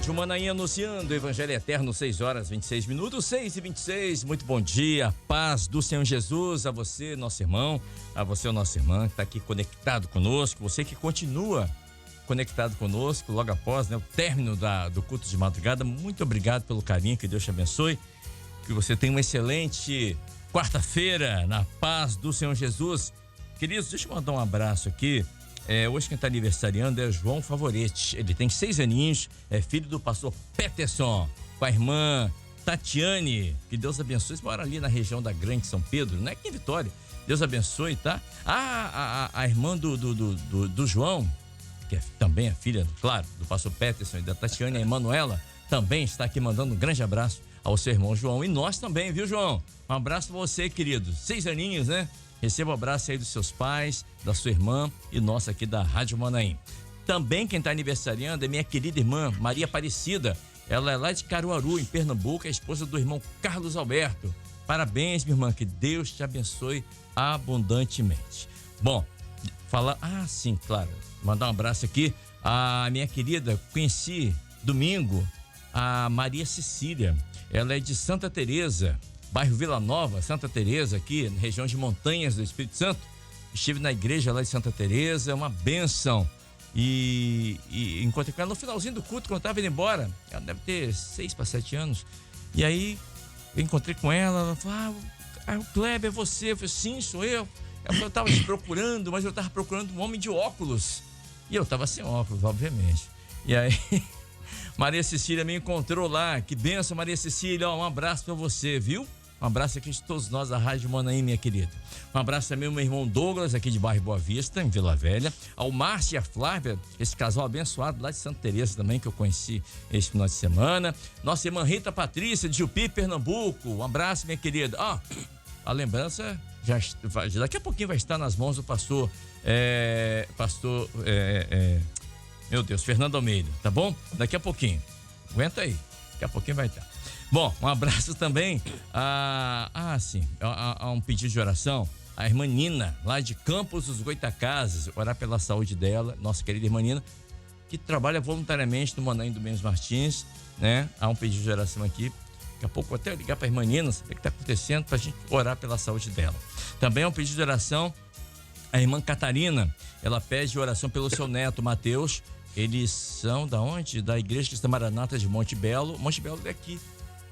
Rádio Manaim anunciando o Evangelho Eterno, 6h26, 6h26. Muito bom dia, paz do Senhor Jesus a você, nosso irmão, a você, a nossa irmã, que está aqui conectado conosco, você que continua conectado conosco logo após, o término do culto de madrugada. Muito obrigado pelo carinho, que Deus te abençoe, que você tenha uma excelente quarta-feira na paz do Senhor Jesus. Queridos, deixa eu mandar um abraço aqui. Hoje quem está aniversariando é João Favorete. Ele tem 6 aninhos, é filho do pastor Peterson, com a irmã Tatiane. Que Deus abençoe. Você mora ali na região da Grande São Pedro, né? Aqui em Vitória. Deus abençoe, tá? A irmã do João, que também é filha, claro, do pastor Peterson e da Tatiane, a Emanuela, também está aqui mandando um grande abraço ao seu irmão João. E nós também, viu, João? Um abraço pra você, querido. 6 aninhos, né? Receba o abraço aí dos seus pais, da sua irmã e nossa aqui da Rádio Manaim. Também quem está aniversariando é minha querida irmã Maria Aparecida. Ela é lá de Caruaru, em Pernambuco, é a esposa do irmão Carlos Alberto. Parabéns, minha irmã, que Deus te abençoe abundantemente. Bom, sim, claro, mandar um abraço aqui a minha querida, conheci domingo, a Maria Cecília. Ela é de Santa Teresa, bairro Vila Nova, Santa Teresa, aqui na região de Montanhas do Espírito Santo. Estive na igreja lá de Santa Teresa, uma bênção. E encontrei com ela no finalzinho do culto, quando eu estava indo embora. Ela deve ter 6 para 7 anos. E aí eu encontrei com ela falou: o Kleber é você? Eu falei: sim, sou eu. Ela falou: eu estava te procurando, mas eu estava procurando um homem de óculos. E eu estava sem óculos, obviamente. E aí Maria Cecília me encontrou lá. Que bênção, Maria Cecília. Um abraço para você, viu? Um abraço aqui de todos nós da Rádio Manaim, minha querida. Um abraço também ao meu irmão Douglas, aqui de bairro Boa Vista, em Vila Velha. Ao Márcio e a Flávia, esse casal abençoado lá de Santa Teresa também, que eu conheci esse final de semana. Nossa irmã Rita Patrícia, de Jupi, Pernambuco. Um abraço, minha querida. A lembrança daqui a pouquinho vai estar nas mãos do pastor meu Deus, Fernando Almeida, tá bom? Daqui a pouquinho. Aguenta aí, daqui a pouquinho vai estar. Bom, um abraço também a um pedido de oração, a irmã Nina, lá de Campos dos Goitacazes, orar pela saúde dela, nossa querida irmã Nina, que trabalha voluntariamente no Manaim do Mendes Martins, né? Há um pedido de oração aqui, daqui a pouco vou até ligar para a irmã Nina, saber o que está acontecendo, para a gente orar pela saúde dela. Também há um pedido de oração, a irmã Catarina, ela pede oração pelo seu neto, Mateus. Eles são da onde? Da Igreja Cristã Maranata de Monte Belo. Monte Belo é aqui.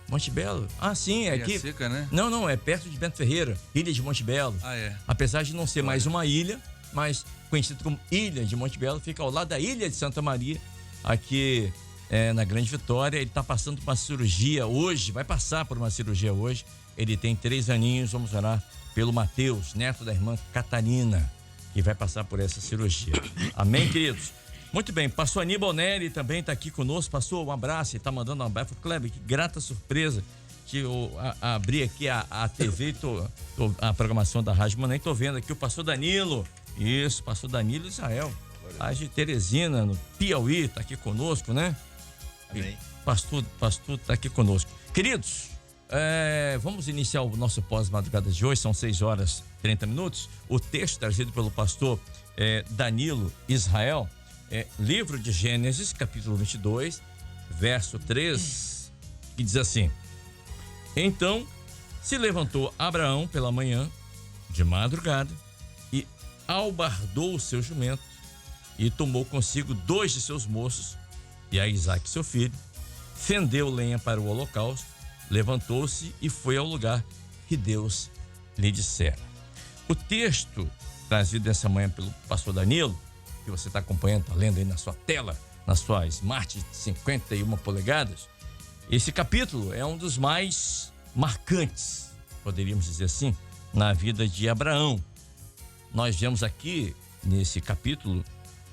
Monte Belo? Sim, é aqui. Seca, né? Não, é perto de Bento Ferreira, Ilha de Monte Belo. É. Apesar de não ser mais uma ilha, mas conhecido como Ilha de Monte Belo, fica ao lado da Ilha de Santa Maria, aqui na Grande Vitória. Ele está passando por uma cirurgia hoje, vai passar por uma cirurgia hoje. Ele tem 3 aninhos, vamos orar pelo Mateus, neto da irmã Catarina, que vai passar por essa cirurgia. Amém, queridos? Muito bem, pastor Aníbal Neri também está aqui conosco. Pastor, um abraço, ele está mandando um abraço. Kleber, que grata surpresa que eu abri aqui a TV, a programação da Rádio Manaim, tô vendo aqui o pastor Danilo. Isso, pastor Danilo Israel, lá de Teresina, no Piauí, tá aqui conosco, né? Amém. Pastor tá aqui conosco. Queridos, vamos iniciar o nosso pós-madrugada de hoje, são 6h30. O texto trazido pelo pastor Danilo Israel, livro de Gênesis, capítulo 22, verso 3, que diz assim: então se levantou Abraão pela manhã, de madrugada, e albardou o seu jumento, e tomou consigo 2 de seus moços, e a Isaque seu filho, fendeu lenha para o holocausto, levantou-se e foi ao lugar que Deus lhe dissera. O texto trazido essa manhã pelo pastor Danilo, que você está acompanhando, está lendo aí na sua tela, na sua Smart de 51 polegadas, esse capítulo é um dos mais marcantes, poderíamos dizer assim, na vida de Abraão. Nós vemos aqui, nesse capítulo,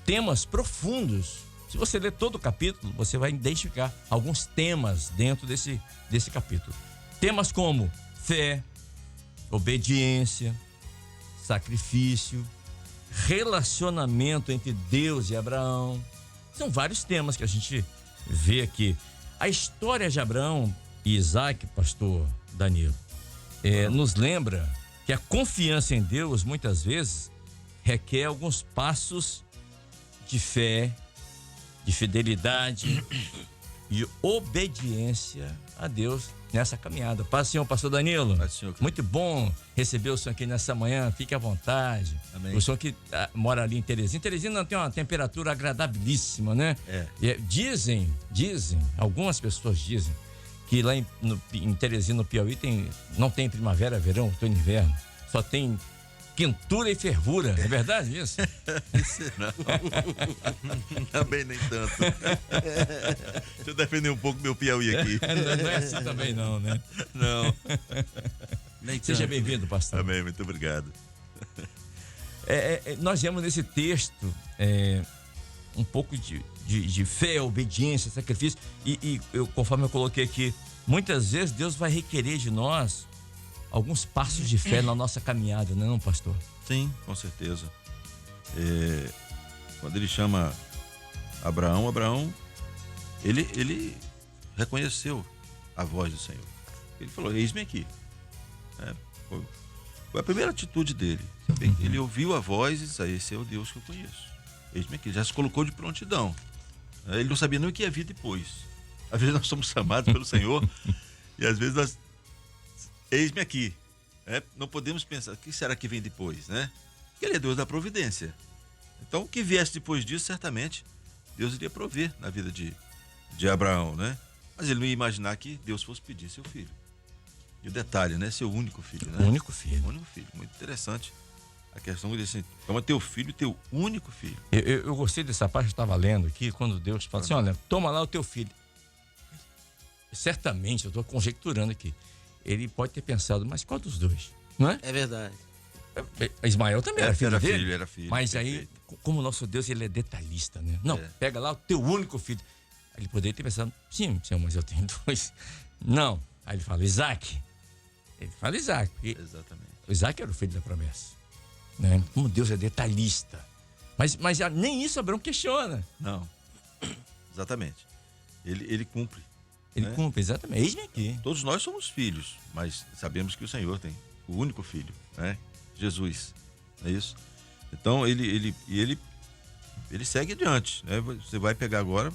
temas profundos. Se você ler todo o capítulo, você vai identificar alguns temas dentro desse capítulo. Temas como fé, obediência, sacrifício, relacionamento entre Deus e Abraão. São vários temas que a gente vê aqui. A história de Abraão e Isaque, pastor Danilo, nos lembra que a confiança em Deus, muitas vezes, requer alguns passos de fé, de fidelidade, e obediência a Deus nessa caminhada. Paz, Senhor, pastor Danilo. Paz, Senhor. Muito bom receber o senhor aqui nessa manhã. Fique à vontade. Amém. O senhor que mora ali em Teresina. Teresina tem uma temperatura agradabilíssima, né? Dizem, algumas pessoas dizem, que lá em Teresina, no Piauí, não tem primavera, verão, outono e inverno. Só tem quentura e fervura. É verdade isso? Não. Também nem tanto. Deixa eu defender um pouco meu Piauí aqui. Não é assim também não, né? Não. Seja bem-vindo, pastor. Amém, muito obrigado. Nós vemos nesse texto um pouco de fé, obediência, sacrifício. E conforme eu coloquei aqui, muitas vezes Deus vai requerer de nós alguns passos de fé na nossa caminhada, não é, não, pastor? Sim, com certeza. Quando ele chama Abraão, ele reconheceu a voz do Senhor. Ele falou: eis-me aqui. Foi a primeira atitude dele. Ele ouviu a voz e disse: esse é o Deus que eu conheço. Eis-me aqui. Já se colocou de prontidão. Ele não sabia nem o que ia vir depois. Às vezes nós somos chamados pelo Senhor e às vezes nós... Eis-me aqui. Não podemos pensar, o que será que vem depois, né? Porque ele é Deus da providência. Então, o que viesse depois disso, certamente, Deus iria prover na vida de Abraão, né? Mas ele não ia imaginar que Deus fosse pedir seu filho. E o detalhe, né? Seu único filho, né? Único filho. Único filho. Muito interessante a questão de assim, toma teu filho, teu único filho. Eu gostei dessa parte, eu estava lendo aqui, quando Deus fala assim, olha, toma lá o teu filho. Certamente, eu estou conjecturando aqui, ele pode ter pensado, mas qual dos dois? Não é? É verdade. Ismael também era filho dele. Era filho. Mas perfeito. aí, como o nosso Deus, ele é detalhista, né? Não, pega lá o teu único filho. Ele poderia ter pensado, sim, senhor, mas eu tenho dois. Não. Aí ele fala, Isaac. Ele fala Isaac. Exatamente. O Isaac era o filho da promessa. Né? Como Deus é detalhista. Mas nem isso Abraão questiona. Não. Exatamente. Ele cumpre. Ele cumpre, exatamente. Eis-me aqui. Todos nós somos filhos, mas sabemos que o Senhor tem o único filho, né? Jesus. Não é isso? Então, ele segue adiante, né? Você vai pegar agora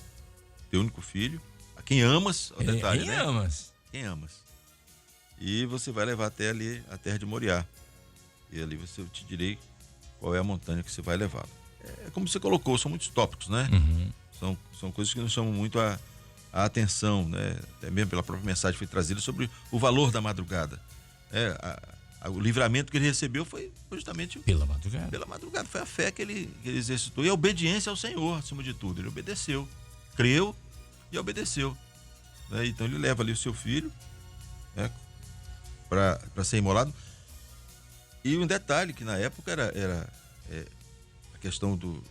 teu único filho, a quem amas, ao detalhe, quem né? amas. Quem amas. E você vai levar até ali a terra de Moriá. E ali eu te direi qual é a montanha que você vai levar. É como você colocou, são muitos tópicos, né? Uhum. São coisas que nos chamam muito a atenção, né? Até mesmo pela própria mensagem que foi trazida sobre o valor da madrugada. O livramento que ele recebeu foi justamente pela madrugada. Pela madrugada. Foi a fé que ele exercitou e a obediência ao Senhor, acima de tudo. Ele obedeceu, creu e obedeceu. Né? Então ele leva ali o seu filho, né? para ser imolado. E um detalhe que na época era a questão do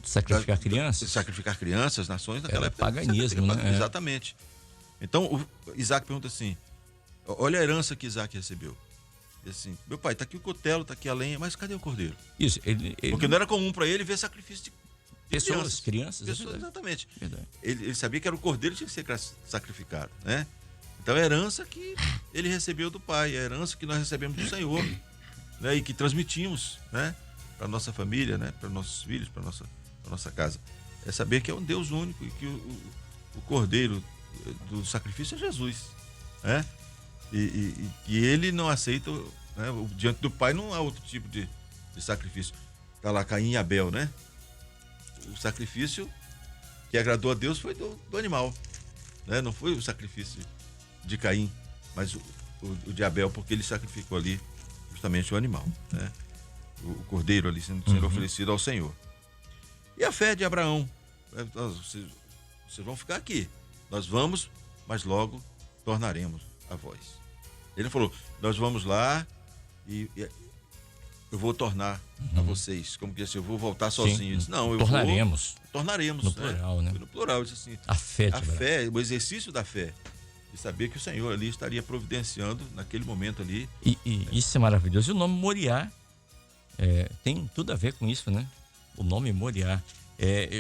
sacrificar crianças. Sacrificar crianças, nações, naquela época. Paganismo, né? Exatamente. Então, Isaac pergunta assim, olha a herança que Isaac recebeu. E assim, meu pai, tá aqui o cotelo, tá aqui a lenha, mas cadê o cordeiro? Isso, porque não era comum para ele ver sacrifício de crianças. Pessoas, exatamente. Verdade. Ele sabia que era o cordeiro que tinha que ser sacrificado, né? Então, a herança que ele recebeu do pai, a herança que nós recebemos do Senhor, né? E que transmitimos, né? Para nossa família, né? Para nossos filhos, para nossa casa. É saber que é um Deus único e que o cordeiro do sacrifício é Jesus, né? E ele não aceita, né? Diante do pai não há outro tipo de sacrifício. Tá lá Caim e Abel, né? O sacrifício que agradou a Deus foi do animal, né? Não foi o sacrifício de Caim, mas o de Abel, porque ele sacrificou ali justamente o animal, né? O cordeiro ali sendo oferecido ao Senhor. E a fé de Abraão, vocês vão ficar aqui, nós vamos, mas logo tornaremos a voz. Ele falou, nós vamos lá e eu vou tornar a vocês, como que assim, eu vou voltar sozinho. Ele disse, não, eu tornaremos. Tornaremos. No plural, né? No plural, ele disse assim, a fé, o exercício da fé, de saber que o Senhor ali estaria providenciando naquele momento ali. E isso é maravilhoso. E o nome Moriá tem tudo a ver com isso, né? O nome Moriá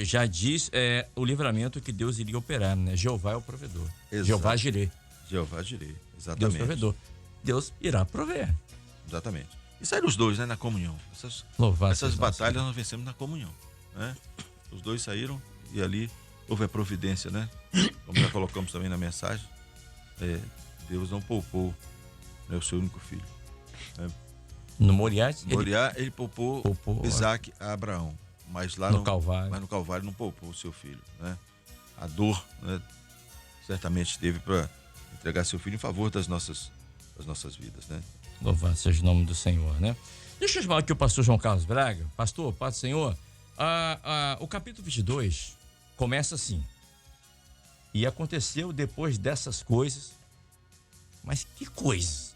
já diz o livramento que Deus iria operar, né? Jeová é o provedor. Exato. Jeová Jireh. Jeová Jireh, exatamente. Deus provedor. Deus irá prover. Exatamente. E saíram os dois, né? Na comunhão. Essas batalhas nós vencemos na comunhão, né? Os dois saíram e ali houve a providência, né? Como já colocamos também na mensagem, Deus não poupou, né, o seu único filho. No Moriá, ele poupou Isaac a Abraão, mas lá no Calvário. Mas no Calvário não poupou o seu filho, né? A dor, né, certamente teve para entregar seu filho em favor das nossas vidas, né? Louvado seja o nome do Senhor, né? Deixa eu chamar aqui o pastor João Carlos Braga. Pastor, paz do Senhor. O capítulo 22 começa assim: e aconteceu depois dessas coisas. Mas que coisas?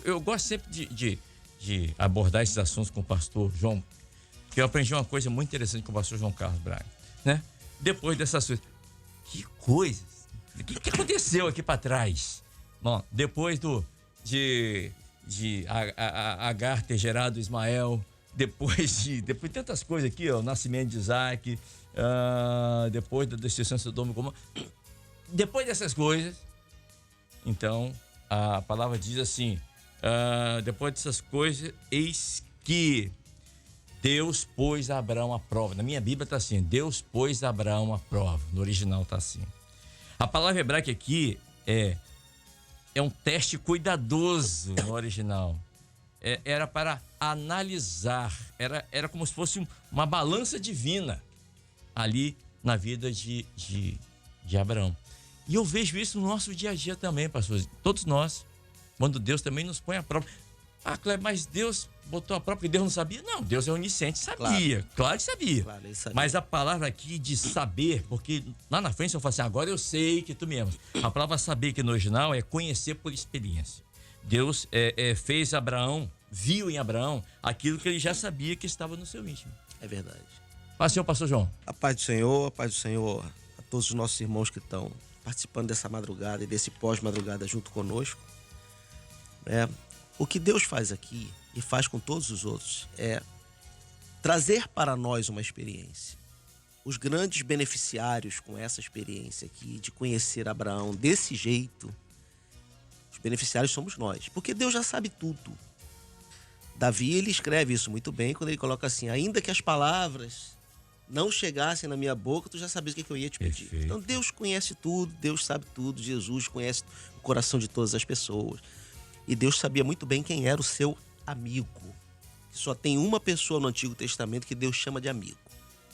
Eu gosto sempre de abordar esses assuntos com o pastor João, porque eu aprendi uma coisa muito interessante com o pastor João Carlos Braga, né? Depois dessas coisas. Que coisas? O que aconteceu aqui para trás? Bom, depois de Agar ter gerado Ismael, depois de tantas coisas aqui, ó, o nascimento de Isaac, depois da destruição de Sodoma e Gomorra, depois dessas coisas, então a palavra diz assim, depois dessas coisas, eis que Deus pôs Abraão à prova. Na minha Bíblia está assim, Deus pôs Abraão à prova. No original está assim. A palavra hebraica aqui é um teste cuidadoso no original. Era para analisar, era como se fosse uma balança divina ali na vida de Abraão. E eu vejo isso no nosso dia a dia também, pastor. Todos nós, quando Deus também nos põe à prova. Kleber, mas Deus botou a prova porque Deus não sabia? Não, Deus é onisciente, sabia. Claro que sabia. Claro, ele sabia. Mas a palavra aqui de saber, porque lá na frente eu falo assim, agora eu sei que tu me amas. A palavra saber que no original é conhecer por experiência. Deus fez Abraão, viu em Abraão aquilo que ele já sabia que estava no seu íntimo. É verdade. Paz do Senhor, pastor João. A paz do Senhor a todos os nossos irmãos que estão participando dessa madrugada e desse pós-madrugada junto conosco. O que Deus faz aqui e faz com todos os outros é trazer para nós uma experiência. Os grandes beneficiários com essa experiência aqui de conhecer Abraão desse jeito, os beneficiários somos nós, porque Deus já sabe tudo. Davi, ele escreve isso muito bem quando ele coloca assim, ainda que as palavras não chegassem na minha boca, tu já sabias o que eu ia te pedir. Perfeito. Então Deus conhece tudo, Deus sabe tudo, Jesus conhece o coração de todas as pessoas. E Deus sabia muito bem quem era o seu amigo. Só tem uma pessoa no Antigo Testamento que Deus chama de amigo,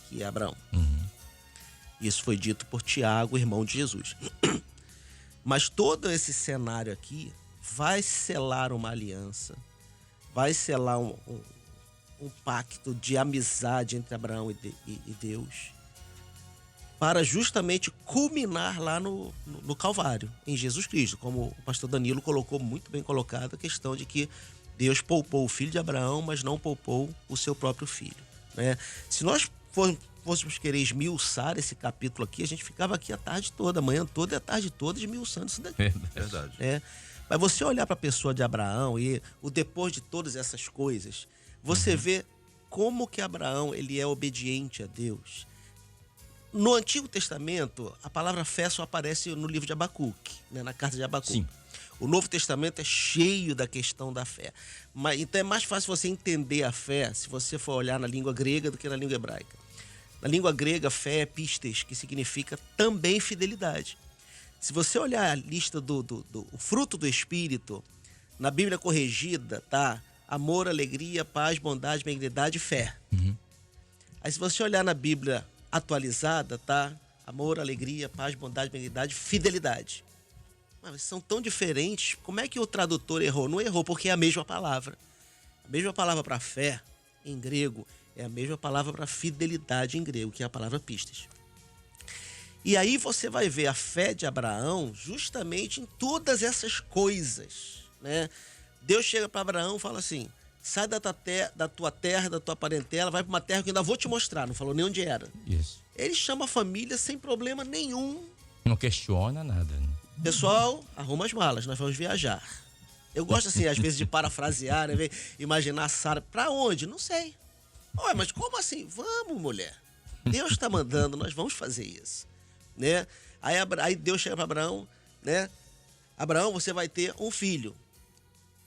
que é Abraão. Isso foi dito por Tiago, irmão de Jesus. Mas todo esse cenário aqui vai selar uma aliança, vai selar um pacto de amizade entre Abraão e Deus, para justamente culminar lá no Calvário, em Jesus Cristo, como o pastor Danilo colocou muito bem colocado, a questão de que Deus poupou o filho de Abraão, mas não poupou o seu próprio filho, né? Se nós fôssemos querer esmiuçar esse capítulo aqui, a gente ficava aqui a tarde toda, a manhã toda e a tarde toda esmiuçando isso daqui. Verdade. Mas você olhar para a pessoa de Abraão e o depois de todas essas coisas, você vê como que Abraão ele é obediente a Deus. No Antigo Testamento, a palavra fé só aparece no livro de Abacuque, né, na carta de Abacuque. Sim. O Novo Testamento é cheio da questão da fé. Então é mais fácil você entender a fé se você for olhar na língua grega do que na língua hebraica. Na língua grega, fé é pistes, que significa também fidelidade. Se você olhar a lista do fruto do Espírito, na Bíblia corrigida, tá? Amor, alegria, paz, bondade, benignidade e fé. Aí se você olhar na Bíblia atualizada, tá? Amor, alegria, paz, bondade, benignidade, fidelidade. Mas são tão diferentes, como é que o tradutor errou? Não errou, porque é a mesma palavra. A mesma palavra para fé, em grego, é a mesma palavra para fidelidade em grego, que é a palavra pistes. E aí você vai ver a fé de Abraão justamente em todas essas coisas, né? Deus chega para Abraão e fala assim, sai da tua terra, da tua parentela, vai para uma terra que eu ainda vou te mostrar. Não falou nem onde era. Isso. Ele chama a família sem problema nenhum. Não questiona nada, né? Pessoal, arruma as malas, nós vamos viajar. Eu gosto assim, às vezes, de parafrasear, né? Imaginar Sara. Pra onde? Não sei. Ué, mas como assim? Vamos, mulher. Deus está mandando, nós vamos fazer isso. Né? Aí Deus chega para Abraão, né? Abraão, você vai ter um filho.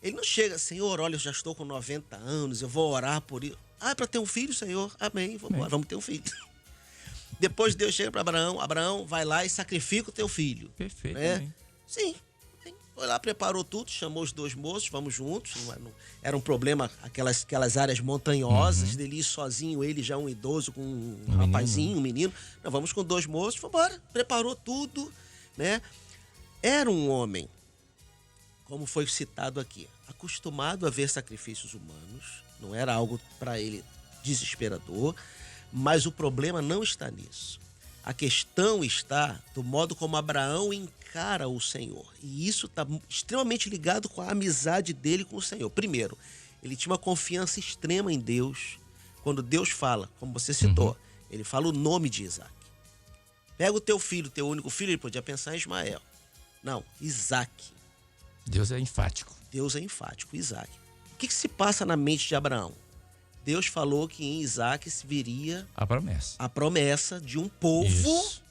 Ele não chega, Senhor, olha, eu já estou com 90 anos, eu vou orar por isso. Ah, é para ter um filho, Senhor? Amém, vamos ter um filho. Depois Deus chega para Abraão, Abraão, vai lá e sacrifica o teu filho. Perfeito. Né? Hein? Sim. Foi lá, preparou tudo, chamou os 2 moços, vamos juntos. Era um problema, aquelas áreas montanhosas, dele ir sozinho, ele já um idoso com um rapazinho, um menino. Não, vamos com 2 moços, foi embora, preparou tudo, né? Era um homem, como foi citado aqui, acostumado a ver sacrifícios humanos, não era algo para ele desesperador, mas o problema não está nisso. A questão está do modo como Abraão encara o Senhor. E isso está extremamente ligado com a amizade dele com o Senhor. Primeiro, ele tinha uma confiança extrema em Deus. Quando Deus fala, como você citou, ele fala o nome de Isaac. Pega o teu filho, teu único filho, ele podia pensar em Ismael. Não, Isaac. Deus é enfático. Deus é enfático, Isaac. O que se passa na mente de Abraão? Deus falou que em Isaac se viria A promessa de um povo, Isso.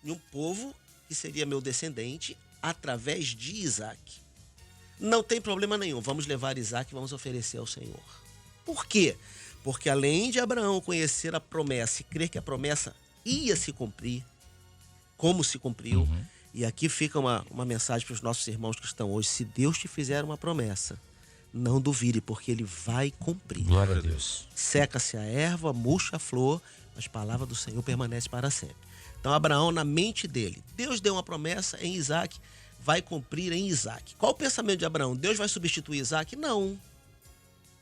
de um povo que seria meu descendente através de Isaac. Não tem problema nenhum, vamos levar Isaac e vamos oferecer ao Senhor. Por quê? Porque além de Abraão conhecer a promessa e crer que a promessa ia se cumprir, como se cumpriu, e aqui fica uma mensagem para os nossos irmãos que estão hoje: se Deus te fizer uma promessa, não duvide, porque ele vai cumprir. Glória a Deus. Seca-se a erva, murcha a flor, mas a palavra do Senhor permanece para sempre. Então, Abraão, na mente dele, Deus deu uma promessa em Isaac, vai cumprir em Isaac. Qual o pensamento de Abraão? Deus vai substituir Isaac? Não. O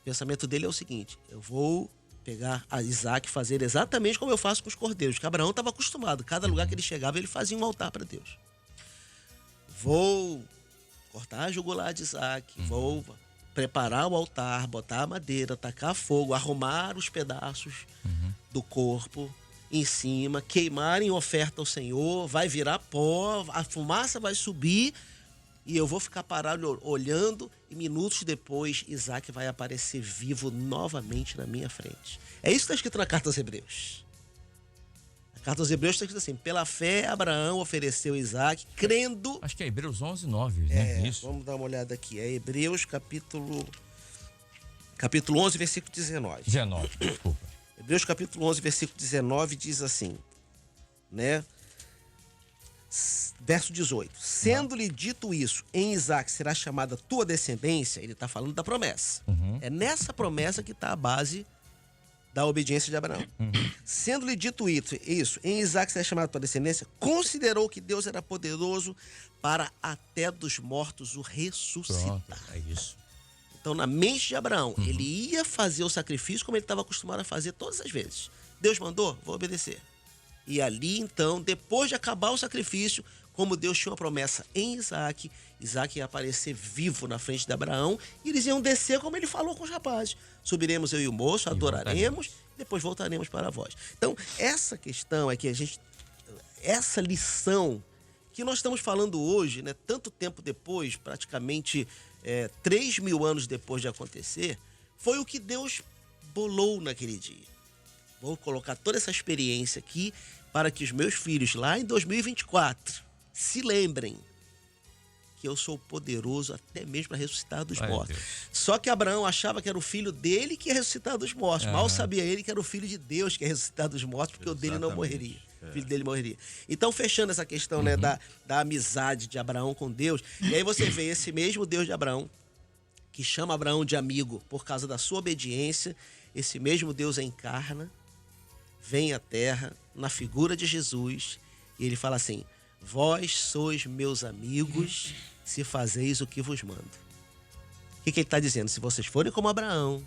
pensamento dele é o seguinte: eu vou pegar a Isaac e fazer exatamente como eu faço com os cordeiros, que Abraão estava acostumado. Cada lugar que ele chegava, ele fazia um altar para Deus. Vou cortar a jugular de Isaac, vou preparar o altar, botar a madeira, tacar fogo, arrumar os pedaços do corpo em cima, queimar em oferta ao Senhor, vai virar pó, a fumaça vai subir e eu vou ficar parado olhando, e minutos depois Isaac vai aparecer vivo novamente na minha frente. É isso que está escrito na carta aos Hebreus. A carta aos Hebreus está escrito assim: pela fé Abraão ofereceu Isaac, crendo... Acho que é Hebreus 11:9, né? Isso. Vamos dar uma olhada aqui. É Hebreus capítulo 11, versículo 19. 19, desculpa. Hebreus capítulo 11, versículo 19 diz assim, né? Verso 18. Sendo-lhe dito isso, em Isaac será chamada tua descendência, ele está falando da promessa. É nessa promessa que está a base da obediência de Abraão. Sendo-lhe dito isso, em Isaac será chamada tua descendência, considerou que Deus era poderoso para até dos mortos o ressuscitar. Pronto, é isso. Então, na mente de Abraão, ele ia fazer o sacrifício como ele estava acostumado a fazer todas as vezes. Deus mandou, vou obedecer. E ali, então, depois de acabar o sacrifício, como Deus tinha uma promessa em Isaac, Isaac ia aparecer vivo na frente de Abraão e eles iam descer como ele falou com os rapazes. Subiremos eu e o moço, adoraremos, depois voltaremos para vós. Então, essa questão é que essa lição que nós estamos falando hoje, né, tanto tempo depois, praticamente 3.000 anos depois de acontecer, foi o que Deus bolou naquele dia. Vou colocar toda essa experiência aqui para que os meus filhos, lá em 2024, se lembrem que eu sou poderoso até mesmo para ressuscitar dos mortos. Só que Abraão achava que era o filho dele que ia ressuscitar dos mortos. Mal sabia ele que era o filho de Deus que ia ressuscitar dos mortos, porque o dele não morreria. O filho dele morreria. Então, fechando essa questão, né, da amizade de Abraão com Deus, e aí você vê esse mesmo Deus de Abraão, que chama Abraão de amigo por causa da sua obediência, esse mesmo Deus encarna, vem à terra na figura de Jesus, e ele fala assim: vós sois meus amigos se fazeis o que vos mando. O que ele está dizendo? Se vocês forem como Abraão,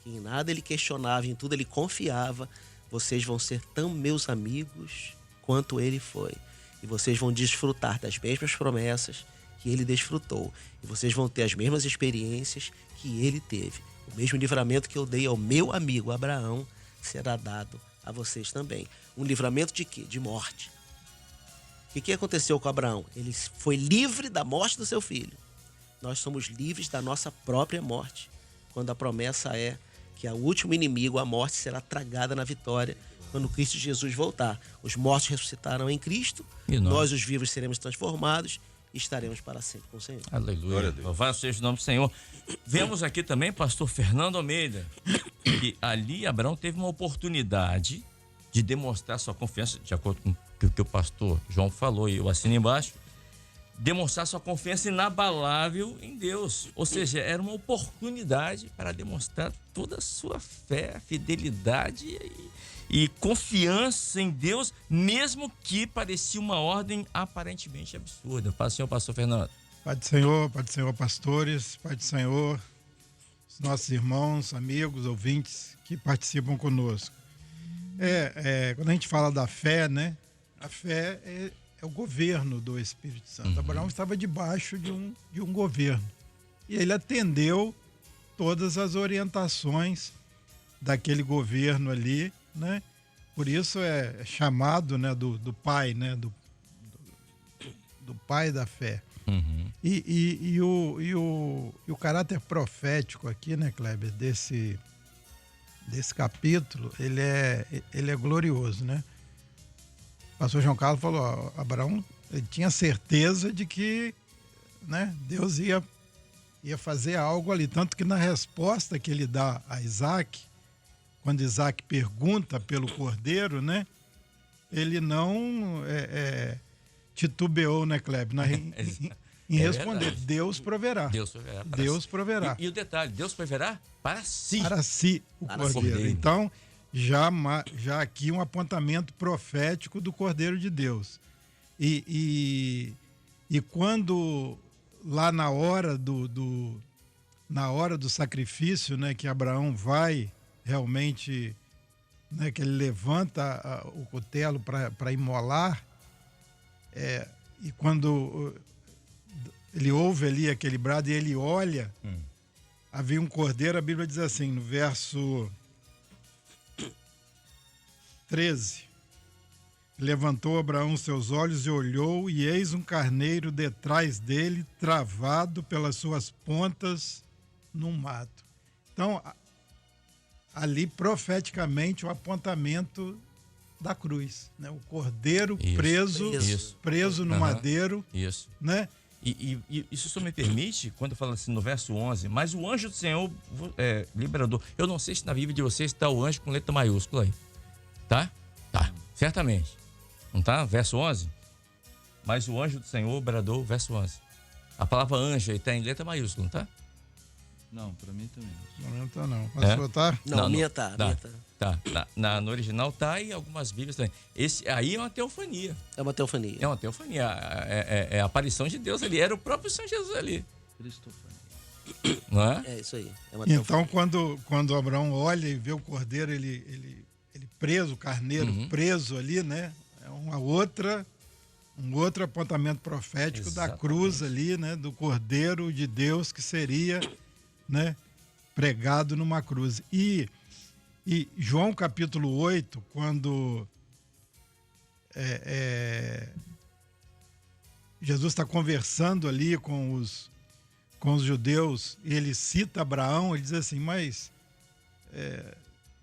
que em nada ele questionava, em tudo ele confiava, vocês vão ser tão meus amigos quanto ele foi. E vocês vão desfrutar das mesmas promessas que ele desfrutou. E vocês vão ter as mesmas experiências que ele teve. O mesmo livramento que eu dei ao meu amigo Abraão será dado a vocês também. Um livramento de quê? De morte. O que aconteceu com Abraão? Ele foi livre da morte do seu filho. Nós somos livres da nossa própria morte, quando a promessa é que o último inimigo, a morte, será tragada na vitória quando Cristo Jesus voltar. Os mortos ressuscitarão em Cristo, e nós, os vivos, seremos transformados e estaremos para sempre com o Senhor. Aleluia. Louvado seja o nome do Senhor. Vemos aqui também pastor Fernando Almeida, que ali Abraão teve uma oportunidade de demonstrar sua confiança, de acordo com o que o pastor João falou e eu assino embaixo, demonstrar sua confiança inabalável em Deus. Ou seja, era uma oportunidade para demonstrar toda a sua fé, fidelidade e confiança em Deus, mesmo que parecia uma ordem aparentemente absurda. Paz do Senhor, pastor Fernando. Pai do Senhor, pastores, Pai do Senhor, os nossos irmãos, amigos, ouvintes que participam conosco. Quando a gente fala da fé, né? A fé é o governo do Espírito Santo. Abraão estava debaixo de um governo. E ele atendeu todas as orientações daquele governo ali, né? Por isso é chamado, né, do pai, né? Do pai da fé. Uhum. E o caráter profético aqui, né, Kleber, desse capítulo, ele é glorioso, né? O pastor João Carlos falou, ó, Abraão, ele tinha certeza de que, né, Deus ia fazer algo ali, tanto que na resposta que ele dá a Isaac, quando Isaac pergunta pelo cordeiro, né, ele não titubeou, né, Kleber, em responder, verdade. Deus proverá. Deus proverá. Si. E o detalhe, Deus proverá para si. Para si o Para cordeiro. si. Então, já aqui um apontamento profético do Cordeiro de Deus. E quando lá na hora do sacrifício, né, que Abraão vai realmente, né, que ele levanta o cutelo para imolar, e quando ele ouve ali aquele brado e ele olha, havia um cordeiro, a Bíblia diz assim, no verso 13, levantou Abraão seus olhos e olhou, e eis um carneiro detrás dele, travado pelas suas pontas num mato. Então, ali profeticamente o apontamento da cruz, né? O cordeiro preso no madeiro, Isso. né? E isso só me permite, quando eu falo assim no verso 11, mas o anjo do Senhor liberador. Eu não sei se na Bíblia de vocês está o anjo com letra maiúscula aí. Tá? Tá, certamente. Não tá? Verso 11. Mas o anjo do Senhor bradou, verso 11. A palavra anjo aí tá em letra maiúscula, não tá? Não, para mim também. Não tá não. A sua tá? Não, a minha tá. Tá. No original tá e algumas Bíblias também. Esse aí é uma teofania. É uma teofania. É uma teofania. É a aparição de Deus ali. Era o próprio Senhor Jesus ali. Cristofania. Não é? É isso aí. É uma Então, teofania. quando Abraão olha e vê o cordeiro, ele preso, o carneiro preso ali, né? É um outro apontamento profético da cruz ali, né? Do cordeiro de Deus que seria, né, pregado numa cruz. E João capítulo 8, quando Jesus está conversando ali com os judeus, e ele cita Abraão, ele diz assim, mas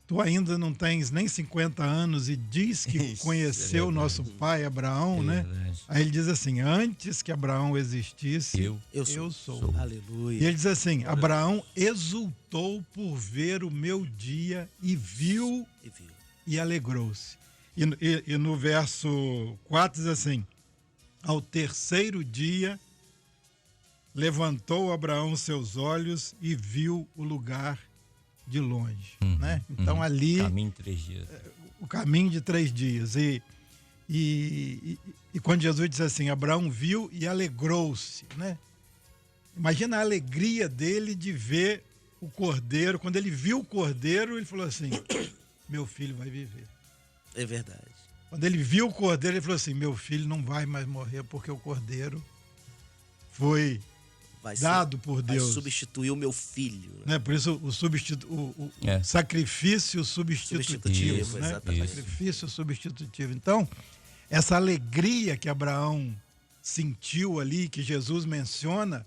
tu ainda não tens nem 50 anos e diz que Isso, conheceu o nosso pai Abraão, né? Verdade. Aí ele diz assim, antes que Abraão existisse, Eu sou. Aleluia. E ele diz assim, Abraão exultou por ver o meu dia e viu e alegrou-se. E no verso 4 diz assim, ao terceiro dia levantou Abraão seus olhos e viu o lugar de longe, né? Então ali Caminho de 3 dias. o caminho de 3 dias e quando Jesus diz assim, Abraão viu e alegrou-se, né? Imagina a alegria dele de ver o cordeiro. Quando ele viu o cordeiro, ele falou assim, meu filho vai viver. É verdade. Quando ele viu o cordeiro, ele falou assim, meu filho não vai mais morrer porque o cordeiro foi dado por Deus. Vai substituir o meu filho. Né? Por isso o sacrifício substitutivo, né? Exatamente. Sacrifício substitutivo. Então, essa alegria que Abraão sentiu ali, que Jesus menciona,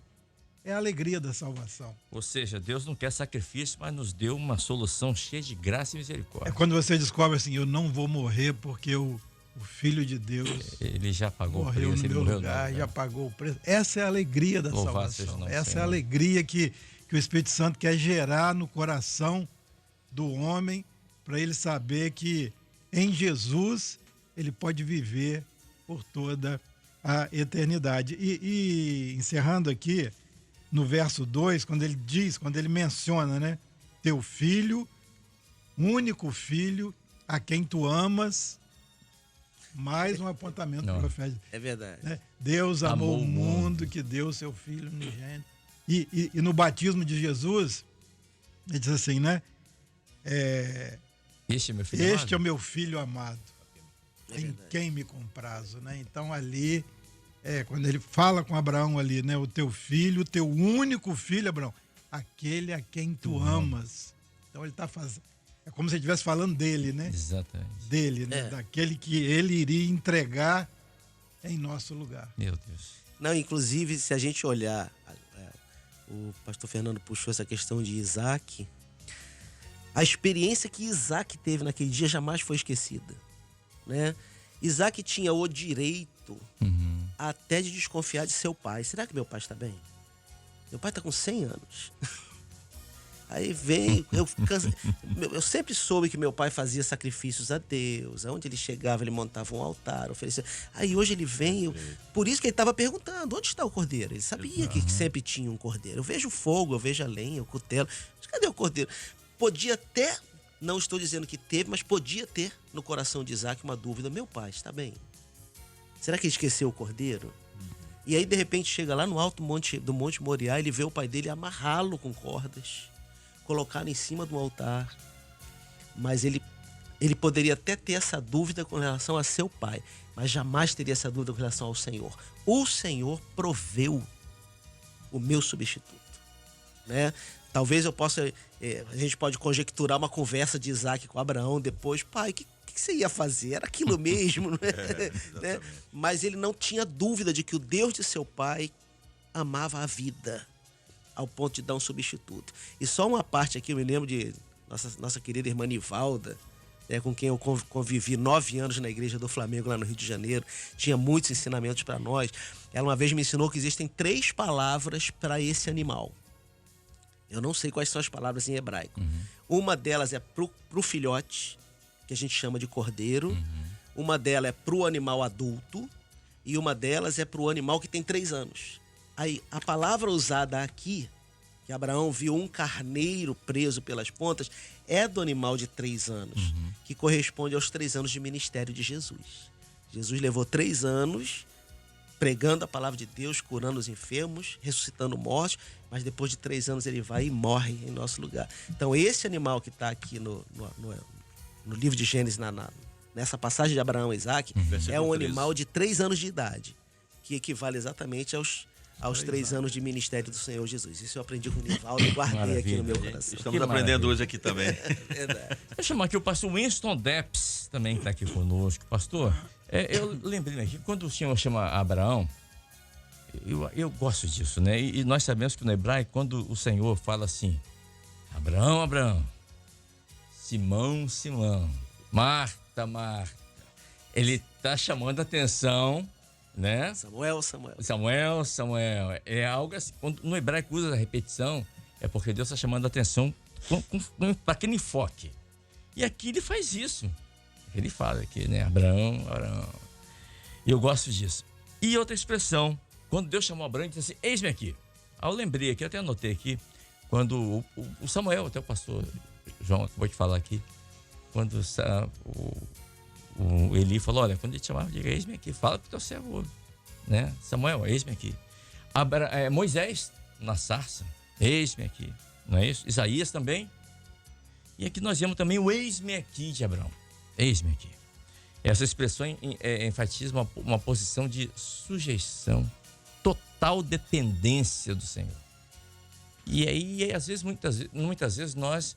é a alegria da salvação. Ou seja, Deus não quer sacrifício, mas nos deu uma solução cheia de graça e misericórdia. É quando você descobre assim, eu não vou morrer porque o Filho de Deus ele já pagou o morreu preço, no ele meu morreu lugar, não, já pagou o preço. Essa é a alegria da Louvado seja o salvação. nome do Essa é Senhor. a alegria que o Espírito Santo quer gerar no coração do homem, para ele saber que em Jesus, ele pode viver por toda a eternidade. E encerrando aqui, no verso 2, quando ele menciona, né? Teu filho, único filho, a quem tu amas, mais um apontamento profético. É verdade. Né? Deus amou o mundo que deu seu filho unigênito. E no batismo de Jesus, ele diz assim, né? Este é meu filho Este amado. é o meu filho amado, em quem me comprazo, né? Então ali, quando ele fala com Abraão ali, né? O teu filho, teu único filho, Abraão, aquele a quem tu amas. Então ele está fazendo, é como se ele estivesse falando dele, né? Exatamente. Dele, né? Daquele que ele iria entregar em nosso lugar. Meu Deus. Não, inclusive, se a gente olhar, o pastor Fernando puxou essa questão de Isaac, a experiência que Isaac teve naquele dia jamais foi esquecida, né? Isaac tinha o direito até de desconfiar de seu pai. Será que meu pai está bem? Meu pai está com 100 anos. Aí vem, eu sempre soube que meu pai fazia sacrifícios a Deus. Aonde ele chegava, ele montava um altar, oferecia. Aí hoje ele vem, por isso que ele estava perguntando, onde está o cordeiro? Ele sabia que sempre tinha um cordeiro. Eu vejo o fogo, eu vejo a lenha, o cutelo. Mas cadê o cordeiro? Podia ter, não estou dizendo que teve, mas podia ter no coração de Isaac uma dúvida. Meu pai está bem? Será que ele esqueceu o cordeiro? E aí, de repente, chega lá no alto do Monte Moriá, ele vê o pai dele amarrá-lo com cordas, colocá-lo em cima do altar. Mas ele poderia até ter essa dúvida com relação a seu pai, mas jamais teria essa dúvida com relação ao Senhor. O Senhor proveu o meu substituto, né? Talvez eu possa, a gente pode conjecturar uma conversa de Isaac com Abraão depois. Pai, o que você ia fazer? Era aquilo mesmo, né? Né? Mas ele não tinha dúvida de que o Deus de seu pai amava a vida, ao ponto de dar um substituto. E só uma parte aqui, eu me lembro de nossa querida irmã Nivalda, com quem eu convivi 9 anos na igreja do Flamengo, lá no Rio de Janeiro. Tinha muitos ensinamentos para nós. Ela uma vez me ensinou que existem 3 palavras para esse animal. Eu não sei quais são as palavras em hebraico. Uma delas é pro filhote, que a gente chama de cordeiro. Uma delas é pro animal adulto. E uma delas é pro animal que tem 3 anos. Aí, a palavra usada aqui, que Abraão viu um carneiro preso pelas pontas, é do animal de 3 anos, que corresponde aos 3 anos de ministério de Jesus. Jesus levou 3 anos pregando a palavra de Deus, curando os enfermos, ressuscitando mortos, mas depois de 3 anos ele vai e morre em nosso lugar. Então esse animal que está aqui no livro de Gênesis, nessa passagem de Abraão e Isaac, é um animal de 3 anos de idade, que equivale exatamente aos 3 anos de ministério do Senhor Jesus. Isso eu aprendi com o Nivaldo e guardei aqui no meu coração. Estamos aprendendo hoje aqui também. Verdade. Vou chamar aqui o pastor Winston Depps, também que está aqui conosco. Pastor, eu lembrei aqui, quando o senhor chama Abraão, eu gosto disso, né? E nós sabemos que no hebraico, quando o Senhor fala assim, Abraão, Abraão, Simão, Simão, Marta, Marta, ele está chamando a atenção, né? Samuel. É algo assim, quando no hebraico usa a repetição, é porque Deus está chamando a atenção para aquele enfoque. E aqui ele faz isso. Ele fala aqui, né? Abraão. E eu gosto disso. E outra expressão, quando Deus chamou Abraão, ele disse assim, eis-me aqui. Aí eu lembrei aqui, eu até anotei aqui, quando o Samuel, até o pastor João acabou de falar aqui, quando o Eli falou, olha, quando ele te chamava, diga, eis-me aqui, fala pro teu servo, né? Samuel, eis-me aqui. Moisés, na sarça, eis-me aqui, não é isso? Isaías também. E aqui nós vemos também o eis-me aqui de Abraão. Eis-me aqui. Essa expressão enfatiza uma posição de sujeição, total dependência do Senhor. E aí, às vezes, muitas vezes nós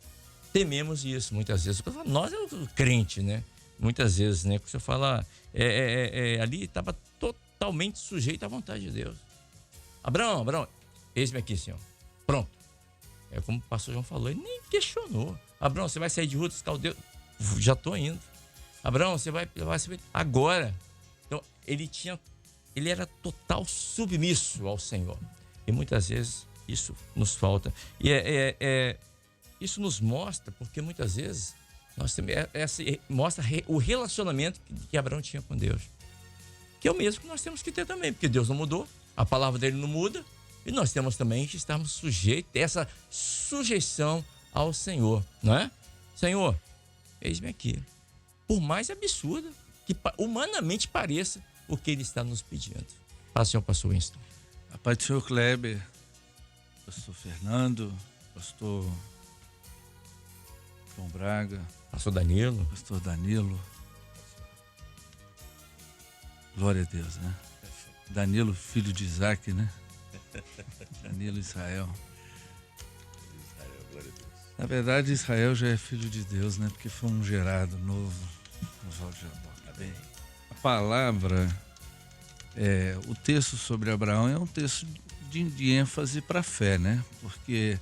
tememos isso, muitas vezes. Nós é o crente, né? Muitas vezes, né? Porque você fala, ali estava totalmente sujeito à vontade de Deus. Abraão, eis-me aqui, Senhor. Pronto. É como o pastor João falou, ele nem questionou. Abraão, você vai sair de Ur dos Caldeus? Já estou indo. Abraão, você vai agora. Então, ele era total submisso ao Senhor. E muitas vezes isso nos falta. E isso nos mostra, porque muitas vezes Nós temos mostra o relacionamento que Abraão tinha com Deus. Que é o mesmo que nós temos que ter também, porque Deus não mudou, a palavra dele não muda, e nós temos também que estarmos sujeitos, essa sujeição ao Senhor, não é? Senhor, eis-me aqui. Por mais absurda que humanamente pareça o que ele está nos pedindo. Paz, Senhor, pastor Winston. A paz do Senhor Kleber, pastor Fernando, pastor João Braga, Pastor Danilo. pastor Danilo. Glória a Deus, né? Danilo, filho de Isaac, né? Danilo Israel. Na verdade, Israel já é filho de Deus, né? Porque foi um gerado novo. A palavra, o texto sobre Abraão é um texto de ênfase para a fé, né? Porque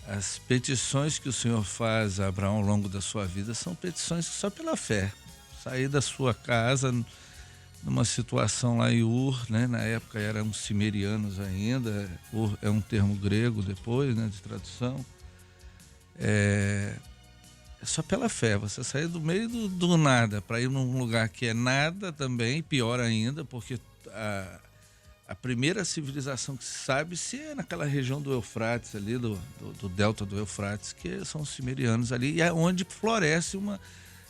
as petições que o Senhor faz a Abraão ao longo da sua vida são petições só pela fé. Sair da sua casa numa situação lá em Ur, né? Na época eram cimerianos ainda, Ur é um termo grego depois, né? De tradução. É só pela fé, você sair do meio do nada para ir num lugar que é nada também, pior ainda, porque a primeira civilização que se sabe se é naquela região do Eufrates ali, do delta do Eufrates, que são os cimerianos ali, e é onde floresce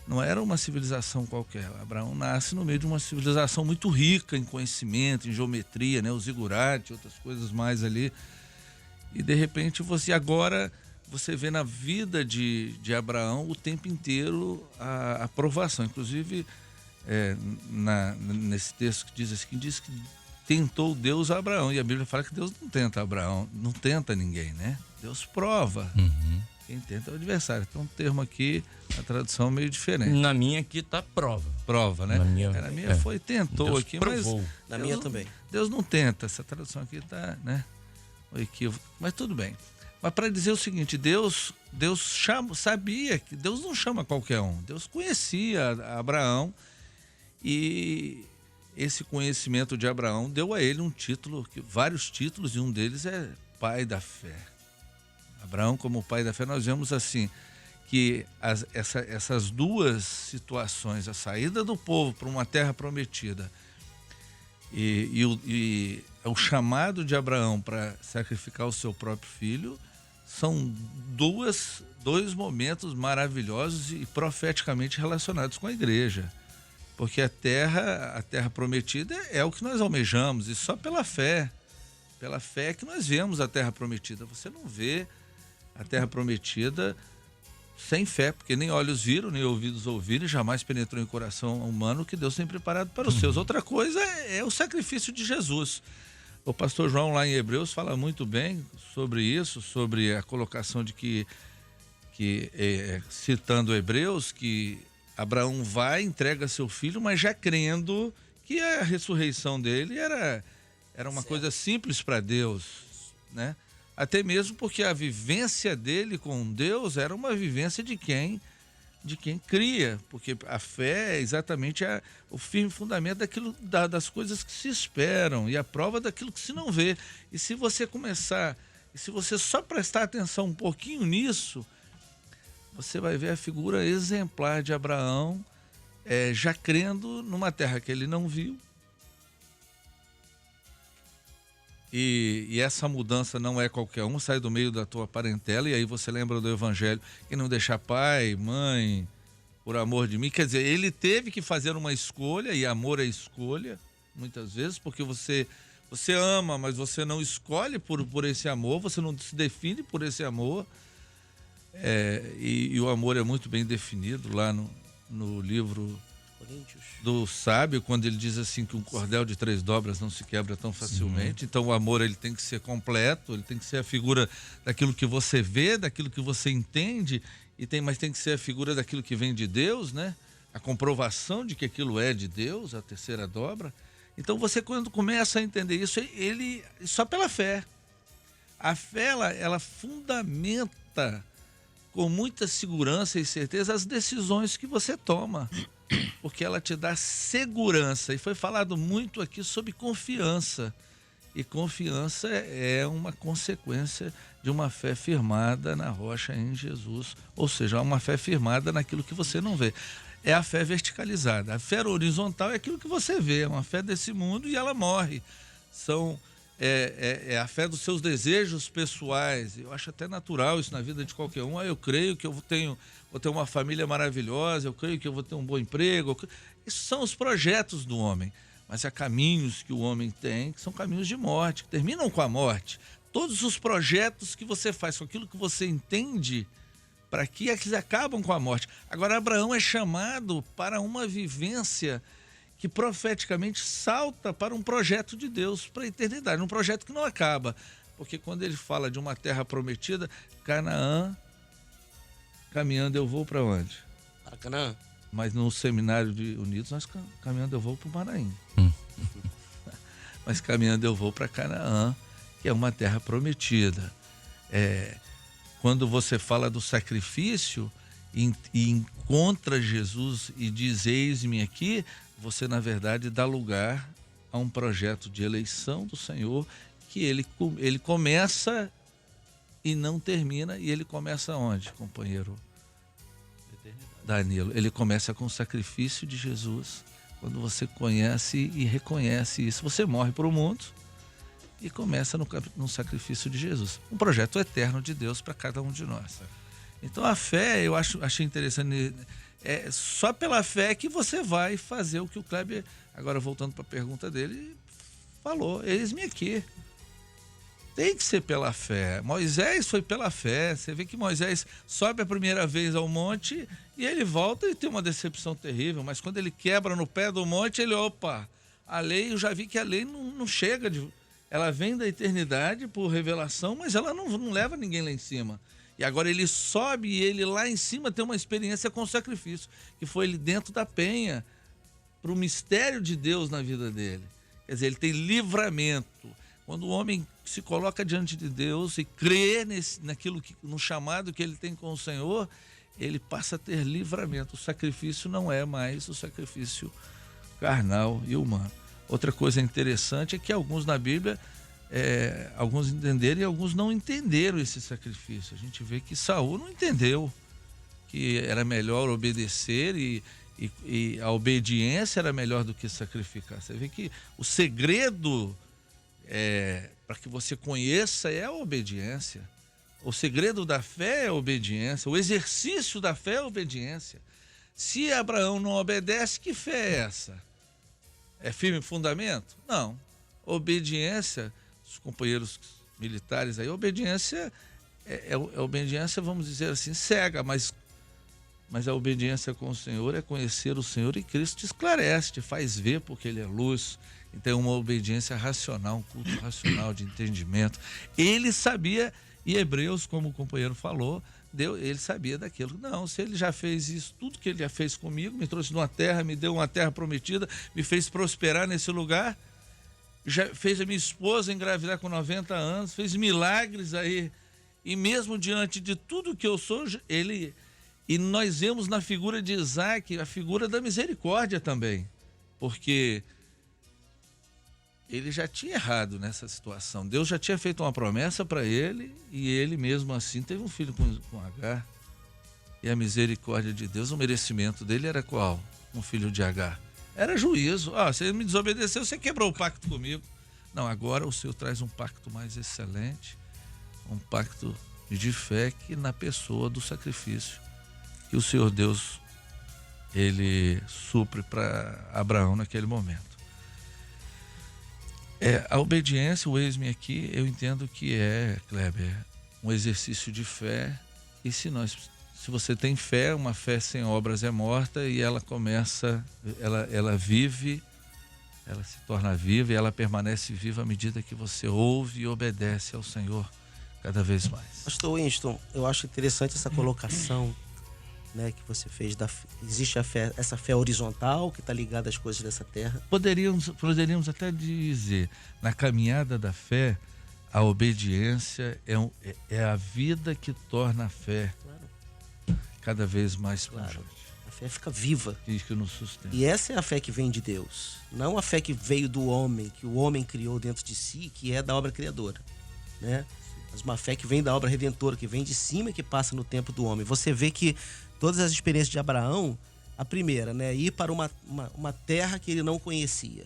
não era uma civilização qualquer. Abraão nasce no meio de uma civilização muito rica em conhecimento, em geometria, né, o zigurate, outras coisas mais ali, e de repente você vê na vida de Abraão o tempo inteiro a aprovação. Inclusive, nesse texto que diz que tentou Deus a Abraão. E a Bíblia fala que Deus não tenta Abraão, não tenta ninguém, né? Deus prova. Uhum. Quem tenta é o adversário. Então, um termo aqui, a tradução é meio diferente. Na minha aqui tá prova. Prova, né? Na minha, foi tentou Deus aqui, provou. mas... Na minha também. Deus não tenta. Essa tradução aqui tá, né? O equívoco. Mas tudo bem. Mas para dizer o seguinte, Deus sabia que Deus não chama qualquer um. Deus conhecia Abraão e esse conhecimento de Abraão deu a ele um título, vários títulos, e um deles é pai da fé. Abraão como pai da fé, nós vemos assim, que essas duas situações, a saída do povo para uma terra prometida e o chamado de Abraão para sacrificar o seu próprio filho, são dois momentos maravilhosos e profeticamente relacionados com a igreja. Porque a terra prometida é o que nós almejamos, e só pela fé que nós vemos a terra prometida. Você não vê a terra prometida sem fé, porque nem olhos viram, nem ouvidos ouviram, e jamais penetrou em coração humano o que Deus tem preparado para os seus. Outra coisa é o sacrifício de Jesus. O pastor João lá em Hebreus fala muito bem sobre isso, sobre a colocação de que citando Hebreus, que Abraão entrega seu filho, mas já crendo que a ressurreição dele era uma coisa simples para Deus, né? Até mesmo porque a vivência dele com Deus era uma vivência de quem cria, porque a fé é exatamente o firme fundamento das coisas que se esperam e a prova daquilo que se não vê. E se você só prestar atenção um pouquinho nisso, você vai ver a figura exemplar de Abraão, já crendo numa terra que ele não viu. E essa mudança não é qualquer um, sai do meio da tua parentela, e aí você lembra do Evangelho, que não deixar pai, mãe, por amor de mim. Quer dizer, ele teve que fazer uma escolha, e amor é escolha, muitas vezes, porque você ama, mas você não escolhe por esse amor, você não se define por esse amor. E o amor é muito bem definido lá no livro do sábio, quando ele diz assim que um cordel de 3 dobras não se quebra tão facilmente. Então o amor, ele tem que ser completo, ele tem que ser a figura daquilo que você vê, daquilo que você entende, mas tem que ser a figura daquilo que vem de Deus, né? A comprovação de que aquilo é de Deus, a terceira dobra. Então você, quando começa a entender isso, ele só pela fé. A fé, ela fundamenta com muita segurança e certeza as decisões que você toma, porque ela te dá segurança. E foi falado muito aqui sobre confiança, e confiança é uma consequência de de uma fé firmada na rocha em Jesus, ou seja, uma fé firmada naquilo que você não vê. É a fé verticalizada. A fé horizontal é aquilo que você vê, é uma fé desse mundo e ela morre. É a fé dos seus desejos pessoais. Eu acho até natural isso na vida de qualquer um. Eu creio que eu vou ter uma família maravilhosa, eu creio que eu vou ter um bom emprego. Isso são os projetos do homem. Mas há caminhos que o homem tem que são caminhos de morte, que terminam com a morte. Todos os projetos que você faz com aquilo que você entende, para que eles acabam com a morte. Agora, Abraão é chamado para uma vivência que profeticamente salta para um projeto de Deus, para a eternidade, um projeto que não acaba. Porque quando ele fala de uma terra prometida, Canaã, caminhando eu vou para onde? Para Canaã. Mas no Seminário de Unidos, nós caminhando eu vou para o Maranhão. Mas caminhando eu vou para Canaã, que é uma terra prometida. Quando você fala do sacrifício e encontra Jesus e diz eis-me aqui, você na verdade dá lugar a um projeto de eleição do Senhor que ele começa e não termina. E ele começa onde, companheiro Danilo? Ele começa com o sacrifício de Jesus. Quando você conhece e reconhece isso, você morre para o mundo e começa no sacrifício de Jesus. Um projeto eterno de Deus para cada um de nós. Então a fé, eu achei interessante, é só pela fé que você vai fazer o que o Kleber, agora voltando para a pergunta dele, falou, eis-me aqui. Tem que ser pela fé. Moisés foi pela fé. Você vê que Moisés sobe a primeira vez ao monte e ele volta e tem uma decepção terrível. Mas quando ele quebra no pé do monte, ele, a lei, eu já vi que a lei não chega. Ela vem da eternidade por revelação, mas ela não leva ninguém lá em cima. E agora ele sobe e ele lá em cima tem uma experiência com o sacrifício, que foi ele dentro da penha, para o mistério de Deus na vida dele. Quer dizer, ele tem livramento. Quando o homem se coloca diante de Deus e crê no chamado que ele tem com o Senhor, ele passa a ter livramento. O sacrifício não é mais o sacrifício carnal e humano. Outra coisa interessante é que alguns na Bíblia, alguns entenderam e alguns não entenderam esse sacrifício. A gente vê que Saul não entendeu que era melhor obedecer e a obediência era melhor do que sacrificar. Você vê que o segredo para que você conheça é a obediência. O segredo da fé é a obediência. O exercício da fé é a obediência. Se Abraão não obedece, que fé é essa? É firme fundamento? Não. Obediência, os companheiros militares aí, obediência obediência, vamos dizer assim, cega, mas a obediência com o Senhor é conhecer o Senhor e Cristo te esclarece, te faz ver porque Ele é luz. Então, uma obediência racional, um culto racional de entendimento. Ele sabia, e Hebreus, como o companheiro falou, ele sabia daquilo. Não, se ele já fez isso, tudo que ele já fez comigo, me trouxe de uma terra, me deu uma terra prometida, me fez prosperar nesse lugar, já fez a minha esposa engravidar com 90 anos, fez milagres aí, e mesmo diante de tudo que eu sou, e nós vemos na figura de Isaac a figura da misericórdia também, porque ele já tinha errado nessa situação. Deus já tinha feito uma promessa para ele e ele mesmo assim teve um filho com Agar. E a misericórdia de Deus, o merecimento dele era qual? Um filho de Agar. Era juízo. Você me desobedeceu, você quebrou o pacto comigo. Não, agora o Senhor traz um pacto mais excelente, um pacto de fé que na pessoa do sacrifício que o Senhor Deus, ele supre para Abraão naquele momento. A obediência, o eis-me aqui, eu entendo que Kleber, um exercício de fé. E se você tem fé, uma fé sem obras é morta e ela começa, ela vive, ela se torna viva e ela permanece viva à medida que você ouve e obedece ao Senhor cada vez mais. Pastor Winston, eu acho interessante essa colocação, né, que você fez. Existe essa fé horizontal que está ligada às coisas dessa terra. Poderíamos até dizer, na caminhada da fé, a obediência é a vida que torna a fé cada vez mais pujante. A fé fica viva. Isso que nos sustenta. E essa é a fé que vem de Deus. Não a fé que veio do homem, que o homem criou dentro de si, que é da obra criadora, né? mas uma fé que vem da obra redentora, que vem de cima e que passa no tempo do homem. Você vê que todas as experiências de Abraão, a primeira, né, ir para uma terra que ele não conhecia,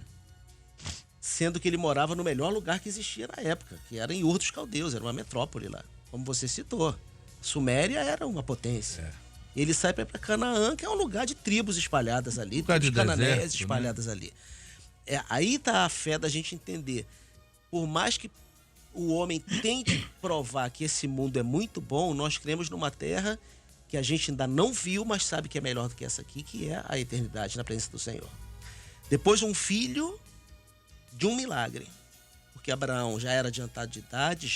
sendo que ele morava no melhor lugar que existia na época, que era em Ur dos Caldeus, era uma metrópole lá, como você citou. Suméria era uma potência. Ele sai para Canaã, que é um lugar de tribos espalhadas ali, lugar tribos de cananéias deserto, espalhadas ali. Aí tá a fé da gente entender. Por mais que o homem tente provar que esse mundo é muito bom, nós cremos numa terra que a gente ainda não viu, mas sabe que é melhor do que essa aqui, que é a eternidade na presença do Senhor. Depois um filho de um milagre, porque Abraão já era adiantado de idade,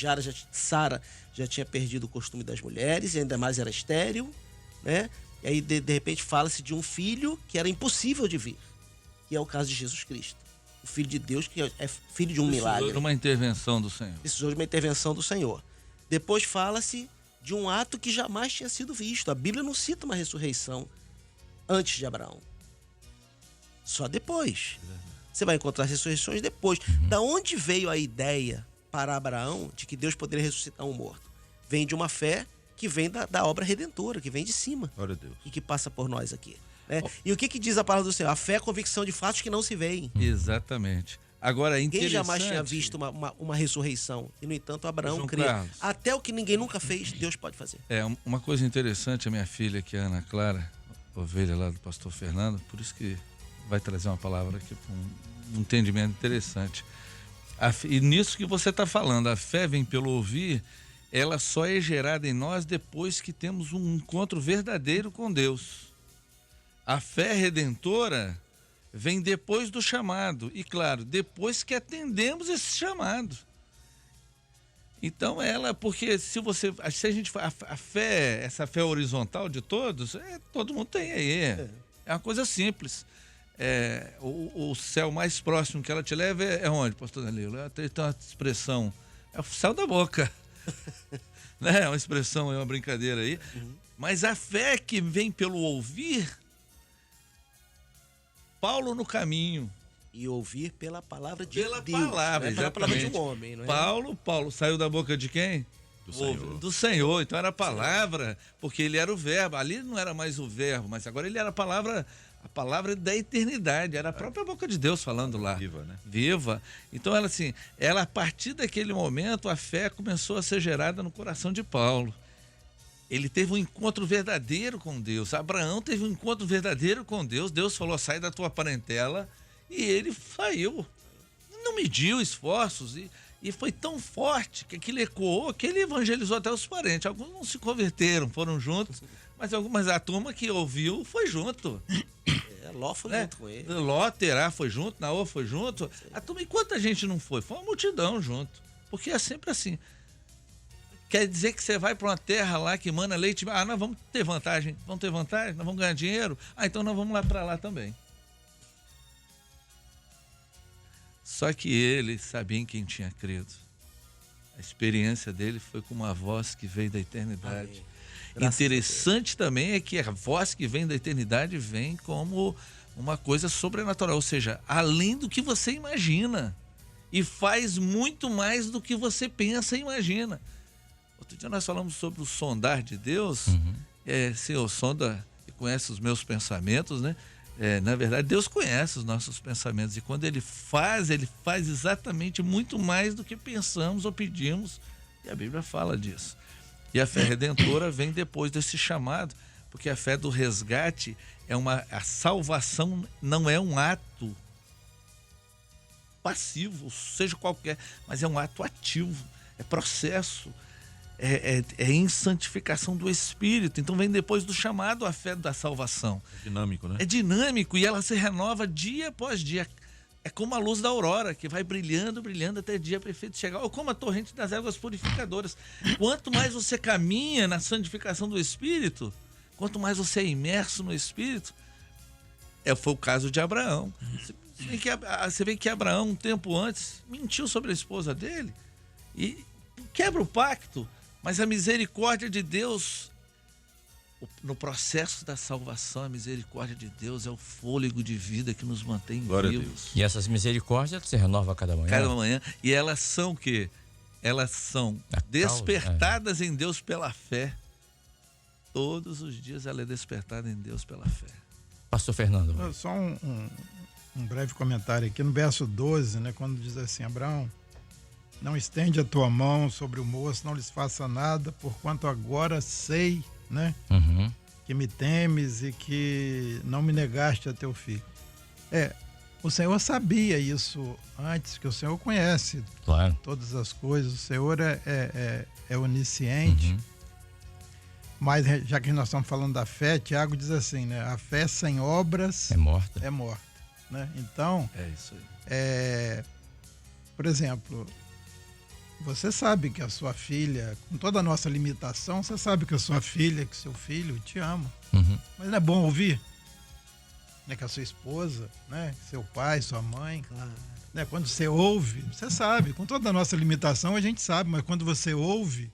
Sara já tinha perdido o costume das mulheres e ainda mais era estéril, né? E aí de repente fala-se de um filho que era impossível de vir, que é o caso de Jesus Cristo, o Filho de Deus, que é filho de um milagre. Precisou de uma intervenção do Senhor. Precisou de uma intervenção do Senhor. Depois fala-se de um ato que jamais tinha sido visto. A Bíblia não cita uma ressurreição antes de Abraão. Só depois. Você vai encontrar ressurreições depois. Da onde veio a ideia para Abraão de que Deus poderia ressuscitar um morto? Vem de uma fé que vem da obra redentora, que vem de cima. Glória a Deus. E que passa por nós aqui. Né? E o que diz a palavra do Senhor? A fé é a convicção de fatos que não se veem. Exatamente. Agora, é Quem interessante... jamais tinha visto uma ressurreição? E, no entanto, Abraão João crê. Carlos. Até o que ninguém nunca fez, Deus pode fazer. Uma coisa interessante, a minha filha aqui, a Ana Clara, ovelha lá do pastor Fernando, por isso que vai trazer uma palavra aqui com um entendimento interessante. E nisso que você está falando, a fé vem pelo ouvir, ela só é gerada em nós depois que temos um encontro verdadeiro com Deus. A fé redentora vem depois do chamado e, claro, depois que atendemos esse chamado. Então porque se a gente a fé, essa fé horizontal de todos, todo mundo tem aí. É uma coisa simples. O céu mais próximo que ela te leva é onde, pastor Danilo? Tem uma expressão, é o céu da boca. Né? É uma expressão, é uma brincadeira aí. Mas a fé que vem pelo ouvir, Paulo no caminho. E ouvir pela palavra de Deus. Palavra, não é pela palavra de um exatamente. homem, não é? Paulo saiu da boca de quem? Do Senhor. Então era a palavra, porque ele era o verbo. Ali não era mais o verbo, mas agora ele era a palavra da eternidade. Era a própria boca de Deus falando lá. Viva, né? Viva. Então ela a partir daquele momento, a fé começou a ser gerada no coração de Paulo. Ele teve um encontro verdadeiro com Deus. Abraão teve um encontro verdadeiro com Deus. Deus falou, sai da tua parentela. E ele saiu. Não mediu esforços. E foi tão forte que aquilo ecoou que ele evangelizou até os parentes. Alguns não se converteram, foram juntos. Mas a turma que ouviu foi junto. Ló foi junto com ele. Ló, Terá foi junto, Naô foi junto. A turma, e quanta gente não foi? Foi uma multidão junto. Porque é sempre assim. Quer dizer que você vai para uma terra lá que emana leite. Nós vamos ter vantagem. Vamos ter vantagem? Nós vamos ganhar dinheiro? Então nós vamos lá para lá também. Só que ele sabia em quem tinha crido. A experiência dele foi com uma voz que veio da eternidade. Interessante também é que a voz que vem da eternidade vem como uma coisa sobrenatural. Ou seja, além do que você imagina. E faz muito mais do que você pensa e imagina. Outro dia nós falamos sobre o sondar de Deus. Senhor, sonda e conhece os meus pensamentos, né? Na verdade, Deus conhece os nossos pensamentos. E quando Ele faz exatamente muito mais do que pensamos ou pedimos. E a Bíblia fala disso. E a fé redentora vem depois desse chamado. Porque a fé do resgate a salvação não é um ato passivo, seja qualquer, mas é um ato ativo, é processo. É em santificação do Espírito. Então vem depois do chamado a fé da salvação. É dinâmico, né? É dinâmico e ela se renova dia após dia. É como a luz da aurora, que vai brilhando, brilhando até dia perfeito chegar. Ou como a torrente das águas purificadoras. Quanto mais você caminha na santificação do Espírito, quanto mais você é imerso no Espírito, foi o caso de Abraão. Você vê que Abraão, um tempo antes, mentiu sobre a esposa dele e quebra o pacto. Mas a misericórdia de Deus, no processo da salvação, a misericórdia de Deus é o fôlego de vida que nos mantém Glória vivos. a Deus. E essas misericórdias se renovam a cada manhã. Cada manhã. E elas são o quê? elas são A causa, despertadas em Deus pela fé. Todos os dias ela é despertada em Deus pela fé. Pastor Fernando. Só um breve comentário aqui no verso 12, né, quando diz assim: Abraão, não estende a tua mão sobre o moço, não lhes faça nada, porquanto agora sei, né, Uhum. que me temes e que não me negaste a teu filho. O Senhor sabia isso antes, que o Senhor conhece Claro. todas as coisas, o Senhor é onisciente. Uhum. Mas já que nós estamos falando da fé, Tiago diz assim, né, a fé sem obras É morta. é morta, né? Então, É isso aí. por exemplo, você sabe que a sua filha, com toda a nossa limitação, você sabe que a sua filha, que seu filho te ama. Uhum. Mas não é bom ouvir? Né, que a sua esposa, né, seu pai, sua mãe, né, quando você ouve, você sabe, com toda a nossa limitação a gente sabe, mas quando você ouve,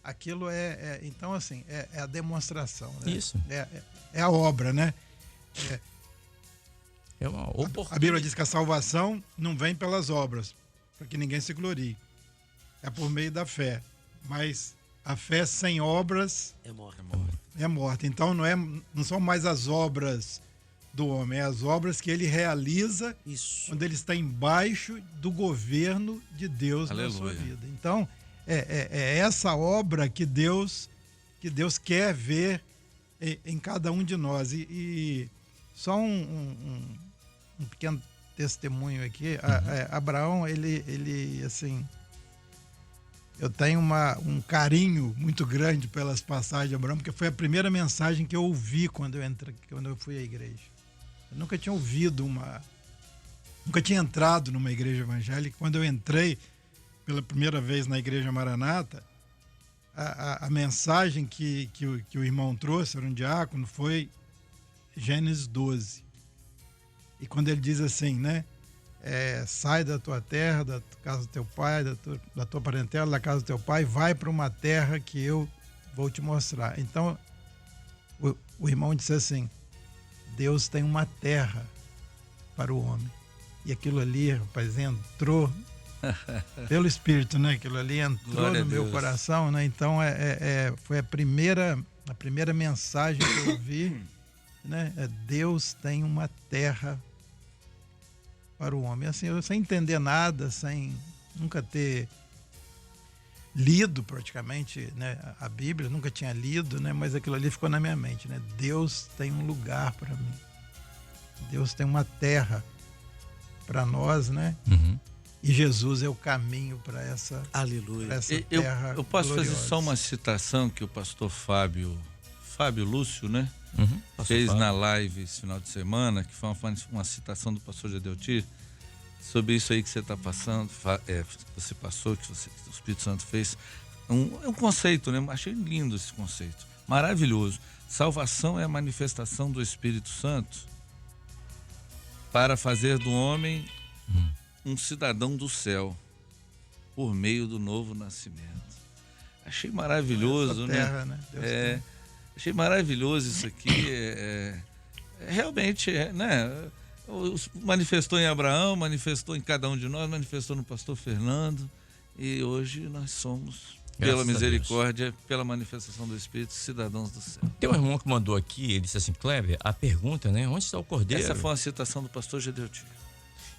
aquilo então assim, é a demonstração, né? Isso. É a obra, né? É uma A Bíblia oportunidade. diz que a salvação não vem pelas obras, para que ninguém se glorie. É por meio da fé. Mas a fé sem obras É morte. é morta. Então não são mais as obras do homem, é as obras que ele realiza Isso. quando ele está embaixo do governo de Deus na sua Aleluia. vida. Então, é essa obra que Deus quer ver em cada um de nós. E só um pequeno testemunho aqui. Abraão, ele assim, eu tenho um carinho muito grande pelas passagens de Abraão, porque foi a primeira mensagem que eu ouvi quando eu fui à igreja. Eu nunca tinha ouvido nunca tinha entrado numa igreja evangélica. Quando eu entrei pela primeira vez na igreja Maranata, a mensagem que o irmão trouxe, era um diácono, foi Gênesis 12. E quando ele diz assim, né? Sai da tua terra, da casa do teu pai, da tua parentela, da casa do teu pai, vai para uma terra que eu vou te mostrar. Então, o irmão disse assim: Deus tem uma terra para o homem. E aquilo ali, rapaz, entrou pelo Espírito, né? Aquilo ali entrou Glória no a meu Deus. coração, né? Então, foi a primeira mensagem que eu ouvi, né? Deus tem uma terra para o homem. Assim, eu sem entender nada, sem nunca ter lido praticamente, né, a Bíblia, nunca tinha lido, né, mas aquilo ali ficou na minha mente, né? Deus tem um lugar para mim. Deus tem uma terra para nós, né? Uhum. E Jesus é o caminho para essa Aleluia. terra. Eu posso fazer gloriosa. só uma citação que o pastor Fábio Lúcio, né? Uhum. Fez Pastor na Fábio. live esse final de semana, que foi uma citação do pastor Gedeutir, sobre isso aí que você está passando, você passou, que o Espírito Santo fez. É um conceito, né? Achei lindo esse conceito. Maravilhoso. Salvação é a manifestação do Espírito Santo para fazer do homem um cidadão do céu, por meio do novo nascimento. Achei maravilhoso, Essa né? terra, né? Deus tem. Achei maravilhoso isso aqui. Realmente, né? Manifestou em Abraão, manifestou em cada um de nós, manifestou no pastor Fernando. E hoje nós somos, Graças pela a Deus. misericórdia, pela manifestação do Espírito, cidadãos do céu. Tem um irmão que mandou aqui, ele disse assim: Kleber, a pergunta, né? Onde está o cordeiro? Essa foi uma citação do pastor Gedeutir.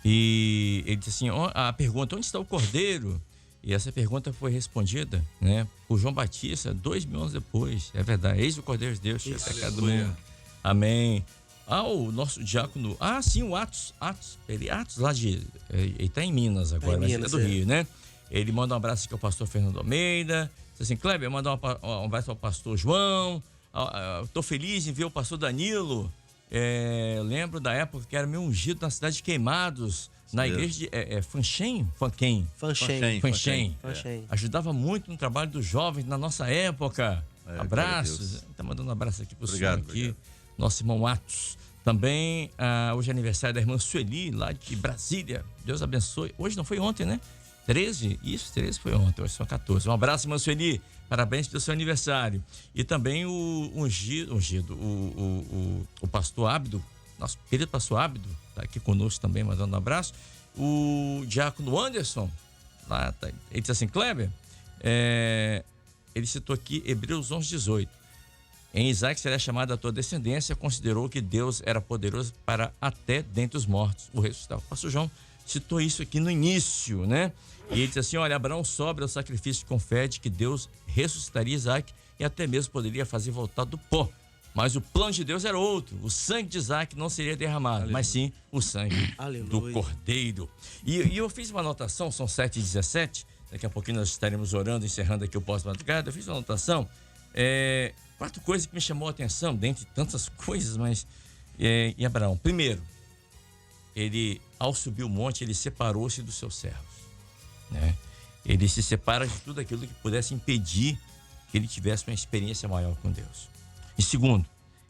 E ele disse assim: a pergunta, onde está o cordeiro? E essa pergunta foi respondida, né, por João Batista 2000 anos depois. É verdade, eis o Cordeiro de Deus, tira o pecado do Aleluia. mundo. Amém. O nosso diácono, sim, o Atos, Atos lá ele está em Minas agora, mas ele é do Rio, né? Ele manda um abraço aqui ao pastor Fernando Almeida, diz assim: Kleber, manda um abraço ao pastor João, estou feliz em ver o pastor Danilo, lembro da época que era meio ungido na cidade de Queimados, na igreja de Fanchen. Fanchen. Ajudava muito no trabalho dos jovens na nossa época. Abraços. Tá mandando um abraço aqui pro senhor aqui. Nosso irmão Atos. Também hoje é aniversário da irmã Sueli, lá de Brasília. Deus abençoe. Hoje não foi ontem, né? 13? Isso, 13 foi ontem. Hoje são 14. Um abraço, irmã Sueli. Parabéns pelo seu aniversário. E também o pastor Ábido, nosso querido pastor Ábido, está aqui conosco também, mandando um abraço. O diácono Anderson, Lá, tá. Ele disse assim, Kleber, ele citou aqui Hebreus 11:18. Em Isaac será chamada a tua descendência, considerou que Deus era poderoso para até dentre os mortos o ressuscitar. O pastor João citou isso aqui no início, né? E ele disse assim, olha, Abraão sobra o sacrifício com fé de que Deus ressuscitaria Isaac e até mesmo poderia fazer voltar do pó. Mas o plano de Deus era outro. O sangue de Isaac não seria derramado, Aleluia. Mas sim o sangue Aleluia. do Cordeiro. E eu fiz uma anotação, são 7h17, daqui a pouquinho nós estaremos orando, encerrando aqui o pós-madrugada. Eu fiz uma anotação, 4 coisas que me chamou a atenção, dentre tantas coisas, mas em Abraão. Primeiro, ele, ao subir o monte, ele separou-se dos seus servos, né? Ele se separa de tudo aquilo que pudesse impedir que ele tivesse uma experiência maior com Deus. E segundo,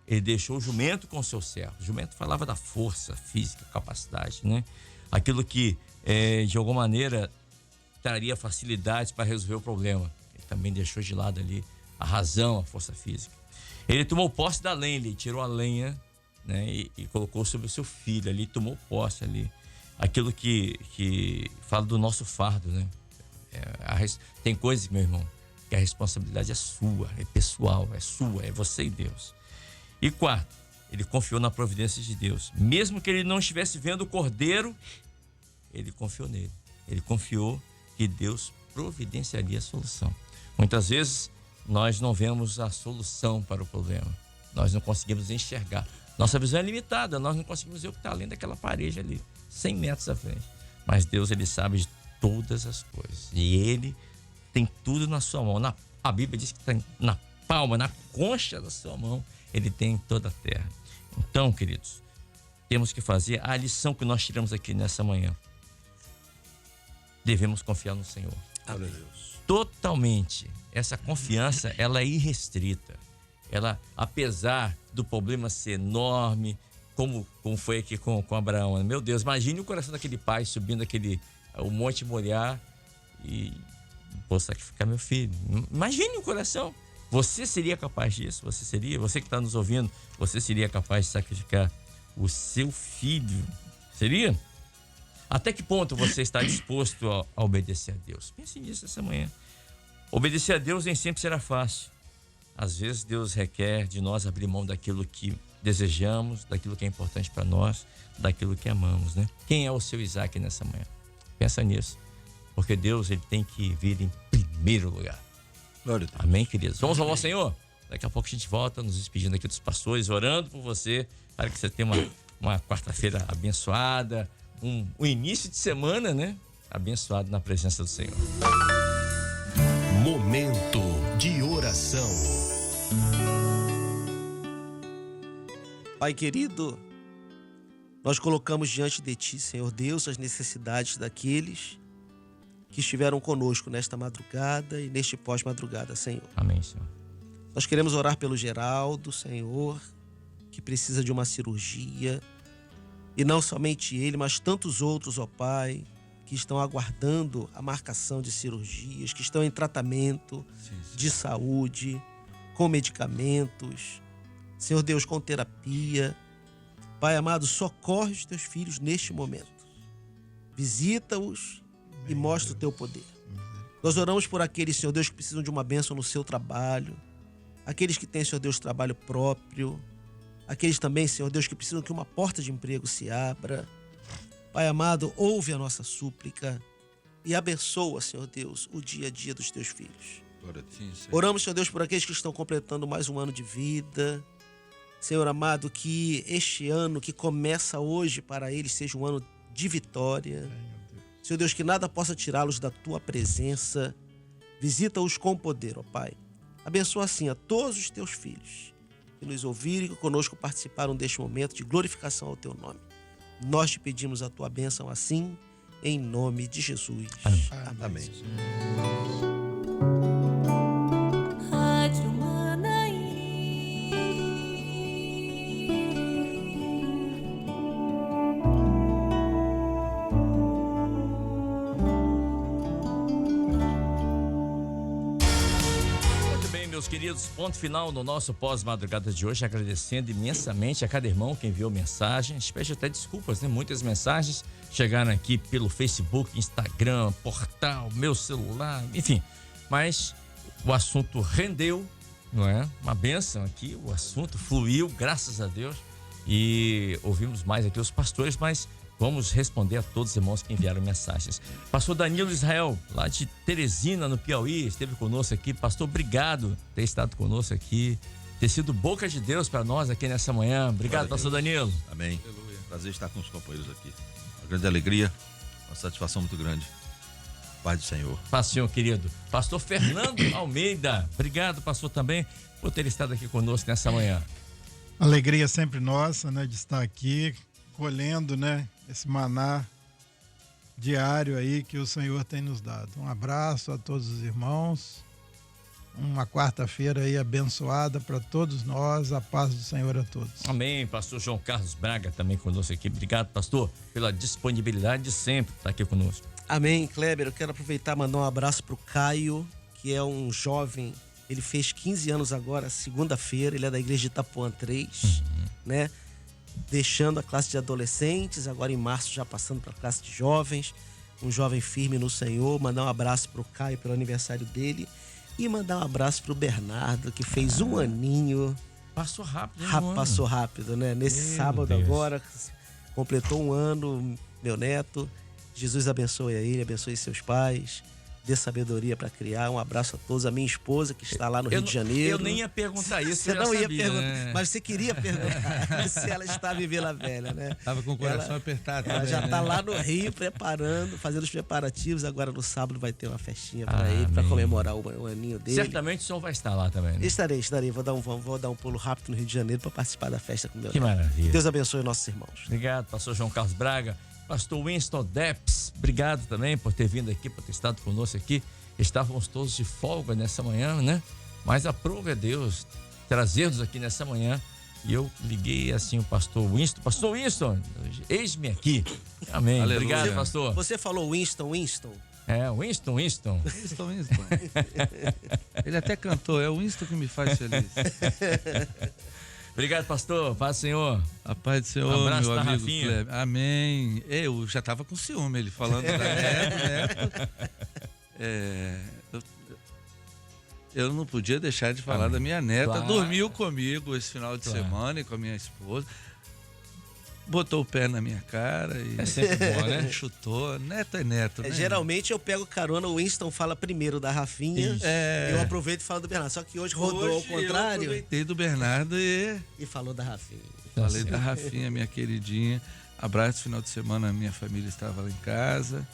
ele deixou o jumento com seus servos. O jumento falava da força física, capacidade, né? Aquilo que, de alguma maneira, traria facilidades para resolver o problema. Ele também deixou de lado ali a razão, a força física. Ele tomou posse da lenha, ele tirou a lenha, né, e colocou sobre o seu filho ali, tomou posse ali. Aquilo que fala do nosso fardo, né? Tem coisas, meu irmão, que a responsabilidade é sua, é pessoal, é sua, é você e Deus. E quarto, ele confiou na providência de Deus. Mesmo que ele não estivesse vendo o cordeiro, ele confiou nele. Ele confiou que Deus providenciaria a solução. Muitas vezes, nós não vemos a solução para o problema. Nós não conseguimos enxergar. Nossa visão é limitada, nós não conseguimos ver o que está além daquela parede ali, 100 metros à frente. Mas Deus, ele sabe de todas as coisas. E ele tem tudo na sua mão. A Bíblia diz que está na palma, na concha da sua mão, ele tem toda a terra. Então, queridos, temos que fazer a lição que nós tiramos aqui nessa manhã. Devemos confiar no Senhor. Amém. Totalmente. Essa confiança, ela é irrestrita. Ela, apesar do problema ser enorme, como foi aqui com Abraão. Meu Deus, imagine o coração daquele pai subindo o Monte Moriá e vou sacrificar meu filho. Imagine o coração. Você seria capaz disso? Você que está nos ouvindo, você seria capaz de sacrificar o seu filho? Seria? Até que ponto você está disposto a obedecer a Deus? Pense nisso essa manhã. Obedecer a Deus nem sempre será fácil. Às vezes Deus requer de nós abrir mão daquilo que desejamos, daquilo que é importante para nós, daquilo que amamos, né? Quem é o seu Isaac nessa manhã? Pensa nisso. Porque Deus, ele tem que vir em primeiro lugar. Glória a Deus. Amém, queridos? Vamos louvar o Senhor? Daqui a pouco a gente volta nos despedindo aqui dos pastores, orando por você, para que você tenha uma quarta-feira abençoada, um início de semana, né? Abençoado na presença do Senhor. Momento de oração. Pai querido, nós colocamos diante de Ti, Senhor Deus, as necessidades daqueles que estiveram conosco nesta madrugada e neste pós-madrugada, Senhor. Amém, Senhor. Nós queremos orar pelo Geraldo, Senhor, que precisa de uma cirurgia. E não somente ele, mas tantos outros, ó Pai, que estão aguardando a marcação de cirurgias, que estão em tratamento de saúde, com medicamentos, Senhor Deus, com terapia. Pai amado, socorre os teus filhos neste momento. Visita-os e mostra o teu poder. Nós oramos por aqueles, Senhor Deus, que precisam de uma bênção no seu trabalho, aqueles que têm, Senhor Deus, trabalho próprio, aqueles também, Senhor Deus, que precisam que uma porta de emprego se abra. Pai amado, ouve a nossa súplica e abençoa, Senhor Deus, o dia a dia dos teus filhos. Glória a Deus. Oramos, Senhor Deus, por aqueles que estão completando mais um ano de vida. Senhor amado, que este ano que começa hoje para eles seja um ano de vitória. Senhor Deus, que nada possa tirá-los da tua presença. Visita-os com poder, ó Pai. Abençoa assim a todos os teus filhos que nos ouviram e que conosco participaram deste momento de glorificação ao teu nome. Nós te pedimos a tua bênção assim, em nome de Jesus. Amém. Amém. Rádio Manaí. meus queridos, ponto final no nosso pós-madrugada de hoje, agradecendo imensamente a cada irmão que enviou mensagens. Peço até desculpas, né? Muitas mensagens chegaram aqui pelo Facebook, Instagram, portal, meu celular, enfim. Mas o assunto rendeu, não é? Uma bênção aqui, o assunto fluiu, graças a Deus. E ouvimos mais aqui os pastores, mas vamos responder a todos os irmãos que enviaram mensagens. Pastor Danilo Israel, lá de Teresina, no Piauí, esteve conosco aqui. Pastor, obrigado por ter estado conosco aqui, ter sido boca de Deus para nós aqui nessa manhã. Obrigado, pastor Danilo. Amém. Prazer estar com os companheiros aqui. Uma grande alegria, uma satisfação muito grande. Paz do Senhor. Paz, Senhor querido. Pastor Fernando Almeida, obrigado, pastor, também, por ter estado aqui conosco nessa manhã. Alegria sempre nossa, né, de estar aqui colhendo, né, esse maná diário aí que o Senhor tem nos dado. Um abraço a todos os irmãos. Uma quarta-feira aí abençoada para todos nós. A paz do Senhor a todos. Amém. Pastor João Carlos Braga também conosco aqui. Obrigado, pastor, pela disponibilidade de sempre estar aqui conosco. Amém, Kleber. Eu quero aproveitar e mandar um abraço pro Caio, que é um jovem. Ele fez 15 anos agora, segunda-feira. Ele é da igreja de Itapuã 3, né? Deixando a classe de adolescentes, agora em março já passando para a classe de jovens. Um jovem firme no Senhor. Mandar um abraço pro Caio pelo aniversário dele. E mandar um abraço pro Bernardo, que fez um aninho. Passou rápido, Passou rápido, né? Nesse Meu sábado Deus. agora, completou um ano, meu neto. Jesus abençoe a ele, abençoe seus pais, dê sabedoria para criar. Um abraço a todos. A minha esposa, que está lá no Rio de Janeiro. Eu nem ia perguntar isso, Você eu já não ia sabia, perguntar, né? mas você queria perguntar se ela estava em Vila Velha, né? Tava com o coração apertado Ela também, já né? está lá no Rio preparando, fazendo os preparativos. Agora no sábado vai ter uma festinha para Amém. ele, para comemorar o aninho dele. Certamente o senhor vai estar lá também, né? Estarei. Vou dar um pulo rápido no Rio de Janeiro para participar da festa com meu Que neto. maravilha. Deus abençoe nossos irmãos. Obrigado, pastor João Carlos Braga. Pastor Winston Depps, obrigado também por ter vindo aqui, por ter estado conosco aqui. Estávamos todos de folga nessa manhã, né? Mas aprove a Deus trazer-nos aqui nessa manhã. E eu liguei assim o pastor Winston. Pastor Winston, eis-me aqui. Amém. Aleluia. Obrigado, pastor. Você falou Winston. É, Winston. Winston. Ele até cantou, é o Winston que me faz feliz. Obrigado, pastor. Paz, Senhor. A paz do Senhor, Abraço meu da amigo Rafinha. Kleber. Amém. Eu já tava com ciúme, ele falando da neto. Eu não podia deixar de falar da minha neta. Claro. Dormiu comigo esse final de Claro. semana e com a minha esposa. Botou o pé na minha cara e É sempre bom, né? chutou. Neto é neto, né? Geralmente eu pego carona, o Winston fala primeiro da Rafinha, Isso. eu aproveito e falo do Bernardo. Só que hoje rodou ao Hoje eu contrário aproveitei do Bernardo e e falou da Rafinha. falei da Rafinha, minha queridinha. Abraço, final de semana, minha família estava lá em casa.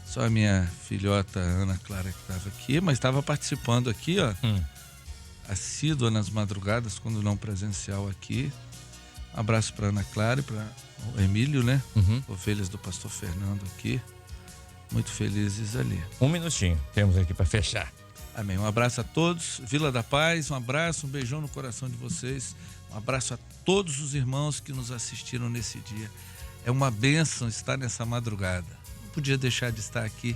Só a minha filhota Ana Clara que estava aqui, mas estava participando aqui, ó. Assídua nas madrugadas, quando não presencial aqui. Abraço para Ana Clara e para o Emílio, né? Ovelhas do pastor Fernando aqui. Muito felizes ali. Um minutinho, temos aqui para fechar. Amém. Um abraço a todos. Vila da Paz, um abraço, um beijão no coração de vocês. Um abraço a todos os irmãos que nos assistiram nesse dia. É uma bênção estar nessa madrugada. Não podia deixar de estar aqui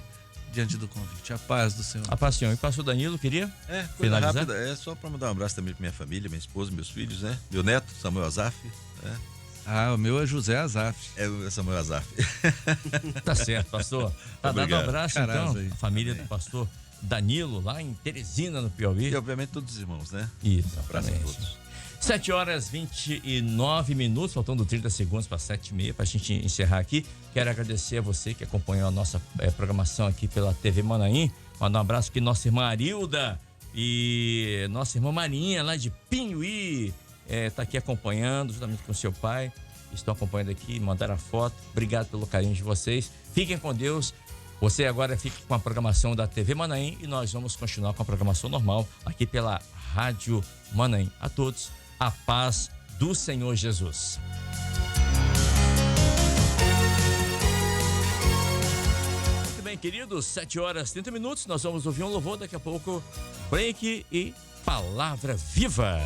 diante do convite. A paz do Senhor. A paz, Senhor. E pastor Danilo, queria? Coisa Finalizar? rápida, só para mandar um abraço também para minha família, minha esposa, meus filhos, né? Meu neto, Samuel Azaf, né? Ah, o meu é José Azaf. É o Samuel Azaf. Tá certo, pastor. Tá dado um Obrigado. abraço, Caramba, então. aí. A família do pastor Danilo, lá em Teresina, no Piauí. E obviamente todos os irmãos, né? Isso, abraço a exatamente. todos. 7h29, faltando 30 segundos para 7h30, para a gente encerrar aqui. Quero agradecer a você que acompanhou a nossa programação aqui pela TV Manaim. Mandar um abraço aqui, nossa irmã Arilda e nossa irmã Marinha, lá de Pinhuí, tá aqui acompanhando, juntamente com seu pai. Estão acompanhando aqui, mandaram a foto. Obrigado pelo carinho de vocês. Fiquem com Deus. Você agora fique com a programação da TV Manaim e nós vamos continuar com a programação normal aqui pela Rádio Manaim. A todos, a paz do Senhor Jesus. Muito bem, queridos, 7h30, nós vamos ouvir um louvor, daqui a pouco, break e palavra viva.